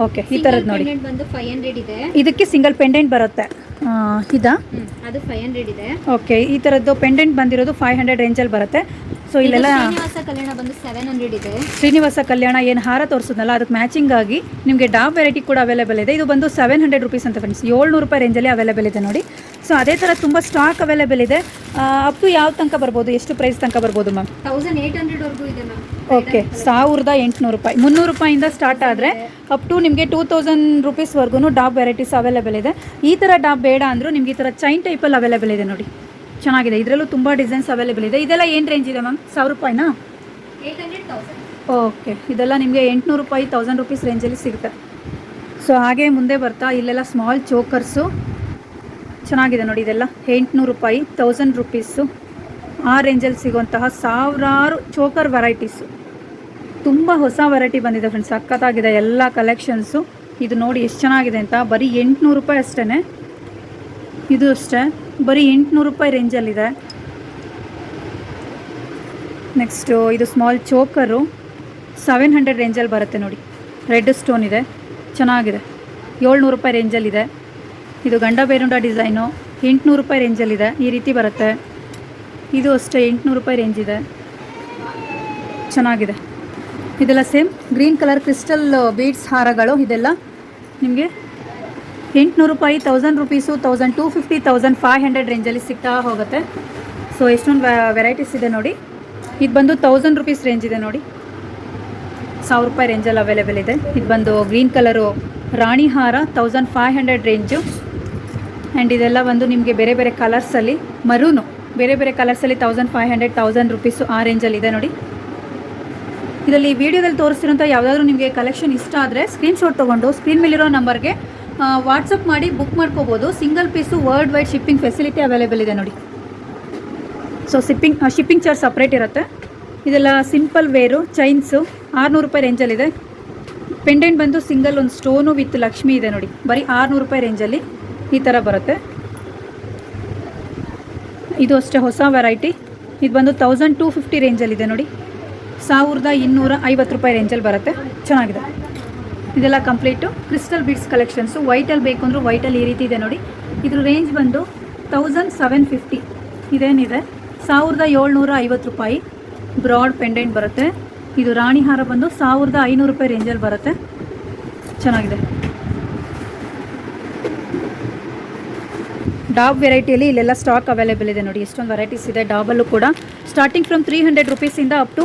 ಓಕೆ ಈ ಥರದ್ದು ನೋಡಿ. ಪೆಂಡೆಂಟ್ ಬಂದು 500 ಇದೆ. ಇದಕ್ಕೆ ಸಿಂಗಲ್ ಪೆಂಡೆಂಟ್ ಬರುತ್ತೆ. ಇದಾ? ಅದು 500 ಇದೆ. ಓಕೆ ಈ ಥರದ್ದು ಪೆಂಡೆಂಟ್ ಬಂದಿರೋದು 500 ರೇಂಜಲ್ಲಿ ಬರುತ್ತೆ. ಸೊ ಇಲ್ಲೆಲ್ಲ ಶ್ರೀನಿವಾಸ ಕಲ್ಯಾಣ ಬಂದು 700 ಇದೆ. ಶ್ರೀನಿವಾಸ ಕಲ್ಯಾಣ ಏನು ಹಾರ ತೋರಿಸಿದ್ನಲ್ಲ ಅದಕ್ಕೆ ಮ್ಯಾಚಿಂಗ್ ಆಗಿ ನಿಮಗೆ ಡಾಬ್ ವೆರೈಟಿ ಕೂಡ ಅವೈಲೇಬಲ್ ಇದೆ. ಇದು ಬಂದು 700 ರುಪೀಸ್ ಅಂತ ಫ್ರೆಂಡ್ಸ್, 700 ರೂಪಾಯಿ ರೇಂಜಲ್ಲಿ ಅವೈಲೇಬಲ್ ಇದೆ ನೋಡಿ. ಸೊ ಅದೇ ಥರ ತುಂಬ ಸ್ಟಾಕ್ ಅವೈಲೇಬಲ್ ಇದೆ. ಅಪ್ ಟು ಯಾವ ತನಕ ಬರ್ಬೋದು, ಎಷ್ಟು ಪ್ರೈಸ್ ತನಕ ಬರ್ಬೋದು ಮ್ಯಾಮ್? 1800 ವರೆಗೂ ಇದೆ ಮ್ಯಾಮ್. ಓಕೆ 1800 ರೂಪಾಯಿ, 300 ರೂಪಾಯಿಂದ ಸ್ಟಾರ್ಟ್ ಆದರೆ ಅಪ್ ಟು ನಿಮಗೆ 2000 ರುಪೀಸ್ವರೆಗೂ ಡಾಬ್ ವೆರೈಟೀಸ್ ಅವೈಲೇಬಲ್ ಇದೆ. ಈ ಥರ ಡಾಬ್ ಬೇಡ ಅಂದರೂ ನಿಮಗೆ ಈ ಥರ ಚೈನ್ ಟೈಪಲ್ಲಿ ಅವೈಲೇಬಲ್ ಇದೆ ನೋಡಿ, ಚೆನ್ನಾಗಿದೆ. ಇದರಲ್ಲೂ ತುಂಬ ಡಿಸೈನ್ಸ್ ಅವೈಲೇಬಲ್ ಇದೆ. ಇದೆಲ್ಲ ಏನು ರೇಂಜ್ ಇದೆ ಮ್ಯಾಮ್? 1000 ರೂಪಾಯಿನಾ? 800,000. ಓಕೆ ಇದೆಲ್ಲ ನಿಮಗೆ 800 ರೂಪಾಯಿ 1000 ರುಪೀಸ್ ರೇಂಜಲ್ಲಿ ಸಿಗುತ್ತೆ. ಸೊ ಹಾಗೆ ಮುಂದೆ ಬರ್ತಾ ಇಲ್ಲೆಲ್ಲ ಸ್ಮಾಲ್ ಚೋಕರ್ಸು ಚೆನ್ನಾಗಿದೆ ನೋಡಿ. ಇದೆಲ್ಲ 800 ರೂಪಾಯಿ 1000 ರುಪೀಸು ಆ ರೇಂಜಲ್ಲಿ ಸಿಗುವಂತಹ ಸಾವಿರಾರು ಚೋಕರ್ ವೆರೈಟೀಸು. ತುಂಬ ಹೊಸ ವೆರೈಟಿ ಬಂದಿದೆ ಫ್ರೆಂಡ್ಸ್, ಸಖತ್ತಾಗಿದೆ ಎಲ್ಲ ಕಲೆಕ್ಷನ್ಸು. ಇದು ನೋಡಿ ಎಷ್ಟು ಚೆನ್ನಾಗಿದೆ ಅಂತ. ಬರೀ 800 ರೂಪಾಯಿ ಅಷ್ಟೇ. ಇದು ಅಷ್ಟೇ ಬರೀ 800 ರೂಪಾಯಿ ರೇಂಜಲ್ಲಿದೆ. ನೆಕ್ಸ್ಟು ಇದು ಸ್ಮಾಲ್ ಚೋಕರು 700 ರೇಂಜಲ್ಲಿ ಬರುತ್ತೆ ನೋಡಿ. ರೆಡ್ ಸ್ಟೋನ್ ಇದೆ, ಚೆನ್ನಾಗಿದೆ. 700 ರೂಪಾಯಿ ರೇಂಜಲ್ಲಿದೆ. ಇದು ಗಂಡ ಬೇರುಂಡ ಡಿಸೈನು 800 ರೂಪಾಯಿ ರೇಂಜಲ್ಲಿದೆ. ಈ ರೀತಿ ಬರುತ್ತೆ. ಇದು ಅಷ್ಟೇ 800 ರೂಪಾಯಿ ರೇಂಜ್ ಇದೆ, ಚೆನ್ನಾಗಿದೆ. ಇದೆಲ್ಲ same green colour crystal beads ಹಾರಗಳು. ಇದೆಲ್ಲ ನಿಮಗೆ 800 ರೂಪಾಯಿ 1000 ರುಪೀಸು 1250 1500 ರೇಂಜಲ್ಲಿ ಸಿಗ್ತಾ ಹೋಗುತ್ತೆ. ಸೊ ಎಷ್ಟೊಂದು ವೆರೈಟೀಸ್ ಇದೆ ನೋಡಿ. ಇದು ಬಂದು 1000 ರುಪೀಸ್ ರೇಂಜ್ ಇದೆ ನೋಡಿ, 1000 ರೂಪಾಯಿ ರೇಂಜಲ್ಲಿ ಅವೈಲೇಬಲ್ ಇದೆ. ಇದು ಬಂದು ಗ್ರೀನ್ ಕಲರು ರಾಣಿ ಹಾರ 1500 ರೇಂಜು. ಆ್ಯಂಡ್ ಇದೆಲ್ಲ ಬಂದು ನಿಮಗೆ ಬೇರೆ ಬೇರೆ ಕಲರ್ಸಲ್ಲಿ ಮರೂನು ಬೇರೆ ಬೇರೆ ಕಲರ್ಸಲ್ಲಿ 1500 1000 ರುಪೀಸು ಆ ರೇಂಜಲ್ಲಿ ಇದೆ ನೋಡಿ. ಇದರಲ್ಲಿ ವಿಡಿಯೋದಲ್ಲಿ ತೋರಿಸ್ತಿರೋಂಥ ಯಾವುದಾದ್ರೂ ನಿಮಗೆ ಕಲೆಕ್ಷನ್ ಇಷ್ಟ ಆದರೆ ಸ್ಕ್ರೀನ್ಶಾಟ್ ತೊಗೊಂಡು ಸ್ಕ್ರೀನ್ ಮೇಲಿರೋ ನಂಬರ್ಗೆ ವಾಟ್ಸಪ್ ಮಾಡಿ ಬುಕ್ ಮಾಡ್ಕೋಬೋದು. Single piece world wide shipping facility available ಇದೆ ನೋಡಿ. ಸೊ ಶಿಪ್ಪಿಂಗ್ ಚಾರ್ಜ್ ಸಪ್ರೇಟ್ ಇರುತ್ತೆ. ಇದೆಲ್ಲ ಸಿಂಪಲ್ ವೇರು ಚೈನ್ಸು 600 ರೂಪಾಯಿ ರೇಂಜಲ್ಲಿದೆ. ಪೆಂಡೆಂಟ್ ಬಂದು ಸಿಂಗಲ್ ಒಂದು ಸ್ಟೋನು ವಿತ್ ಲಕ್ಷ್ಮಿ ಇದೆ ನೋಡಿ, ಬರೀ 600 ರೂಪಾಯಿ ರೇಂಜಲ್ಲಿ ಈ ಥರ ಬರುತ್ತೆ. ಇದು ಅಷ್ಟೇ ಹೊಸ ವೆರೈಟಿ. ಇದು ಬಂದು 1250 ರೇಂಜಲ್ಲಿದೆ ನೋಡಿ, 1250 ರೂಪಾಯಿ ರೇಂಜಲ್ಲಿ ಬರುತ್ತೆ, ಚೆನ್ನಾಗಿದೆ. ಇದೆಲ್ಲ ಕಂಪ್ಲೀಟು ಕ್ರಿಸ್ಟಲ್ ಬೀಡ್ಸ್ ಕಲೆಕ್ಷನ್ಸು. ವೈಟಲ್ಲಿ ಬೇಕು ಅಂದರೂ ವೈಟಲ್ಲಿ ಈ ರೀತಿ ಇದೆ ನೋಡಿ. ಇದ್ರ ರೇಂಜ್ ಬಂದು 1750 ಇದೇನಿದೆ 1750 ರೂಪಾಯಿ. ಬ್ರಾಡ್ ಪೆಂಡೆಂಟ್ ಬರುತ್ತೆ. ಇದು ರಾಣಿ ಹಾರ ಬಂದು 1500 ರೂಪಾಯಿ ರೇಂಜಲ್ಲಿ ಬರುತ್ತೆ, ಚೆನ್ನಾಗಿದೆ. ಡಾಬ್ ವೆರೈಟಿಯಲ್ಲಿ ಇಲ್ಲೆಲ್ಲ ಸ್ಟಾಕ್ ಅವೈಲೇಬಲ್ ಇದೆ ನೋಡಿ, ಎಷ್ಟೊಂದು ವೆರೈಟೀಸ್ ಇದೆ. ಡಾಬಲ್ಲೂ ಕೂಡ ಸ್ಟಾರ್ಟಿಂಗ್ ಫ್ರಮ್ 300 ರುಪೀಸಿಂದ ಅಪ್ ಟು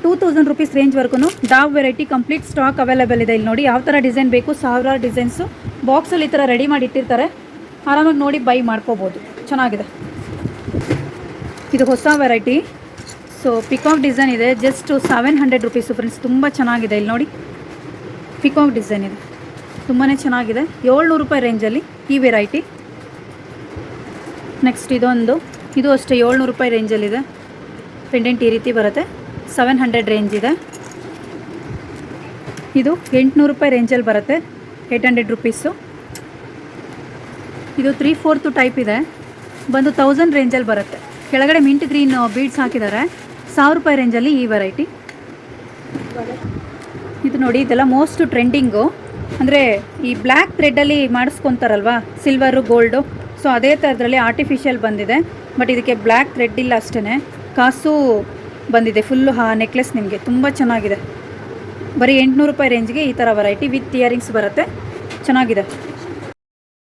2000 ರುಪೀಸ್ ರೇಂಜ್ವರೆಗೂ ಡಾಬ್ ವೆರೈಟಿ ಕಂಪ್ಲೀಟ್ ಸ್ಟಾಕ್ ಅವೈಲೇಬಲ್ ಇದೆ. ಇಲ್ಲಿ ನೋಡಿ ಯಾವ ಥರ ಡಿಸೈನ್ ಬೇಕು, ಸಾವಿರಾರು ಡಿಸೈನ್ಸು ಬಾಕ್ಸಲ್ಲಿ ಈ ಥರ ರೆಡಿ ಮಾಡಿ ಇಟ್ಟಿರ್ತಾರೆ, ಆರಾಮಾಗಿ ನೋಡಿ ಬೈ ಮಾಡ್ಕೋಬೋದು, ಚೆನ್ನಾಗಿದೆ. ಇದು ಹೊಸ ವೆರೈಟಿ. ಸೊ ಪಿಕಾಕ್ ಡಿಸೈನ್ ಇದೆ, ಜಸ್ಟ್ 700 ರುಪೀಸು ಫ್ರೆಂಡ್ಸ್, ತುಂಬ ಚೆನ್ನಾಗಿದೆ. ಇಲ್ಲಿ ನೋಡಿ ಪಿಕಾಕ್ ಡಿಸೈನ್ ಇದೆ, ತುಂಬಾ ಚೆನ್ನಾಗಿದೆ. 700 ರೂಪಾಯಿ ರೇಂಜಲ್ಲಿ ಈ ವೆರೈಟಿ. ನೆಕ್ಸ್ಟ್ ಇದು ಅಷ್ಟೇ 700 ರೂಪಾಯಿ ರೇಂಜಲ್ಲಿದೆ. ಪೆಂಡೆಂಟ್ ಈ ರೀತಿ ಬರುತ್ತೆ, 700 ರೇಂಜ್ ಇದೆ. ಇದು 800 ರೂಪಾಯಿ ರೇಂಜಲ್ಲಿ ಬರುತ್ತೆ, 800 ರುಪೀಸು. ಇದು 3/4 ಟೈಪ್ ಇದೆ, ಬಂದು 1000 ರೇಂಜಲ್ಲಿ ಬರುತ್ತೆ. ಕೆಳಗಡೆ ಮಿಂಟ್ ಗ್ರೀನ್ ಬೀಡ್ಸ್ ಹಾಕಿದ್ದಾರೆ, 1000 ರೂಪಾಯಿ ರೇಂಜಲ್ಲಿ ಈ ವೆರೈಟಿ. ಇದು ನೋಡಿ, ಇದೆಲ್ಲ ಮೋಸ್ಟ್ ಟ್ರೆಂಡಿಂಗು. ಅಂದರೆ ಈ ಬ್ಲ್ಯಾಕ್ ಥ್ರೆಡ್ಡಲ್ಲಿ ಮಾಡಿಸ್ಕೊತಾರಲ್ವ, ಸಿಲ್ವರು ಗೋಲ್ಡು, ಸೊ ಅದೇ ಥರದ್ರಲ್ಲಿ ಆರ್ಟಿಫಿಷಿಯಲ್ ಬಂದಿದೆ. ಬಟ್ ಇದಕ್ಕೆ ಬ್ಲ್ಯಾಕ್ ಥ್ರೆಡ್ ಇಲ್ಲ ಅಷ್ಟೇ, ಕಾಸು ಬಂದಿದೆ ಫುಲ್ಲು ನೆಕ್ಲೆಸ್. ನಿಮಗೆ ತುಂಬ ಚೆನ್ನಾಗಿದೆ. ಬರೀ 800 ರೂಪಾಯಿ ರೇಂಜ್ಗೆ ಈ ಥರ ವೆರೈಟಿ ವಿತ್ ಇಯರಿಂಗ್ಸ್ ಬರುತ್ತೆ, ಚೆನ್ನಾಗಿದೆ.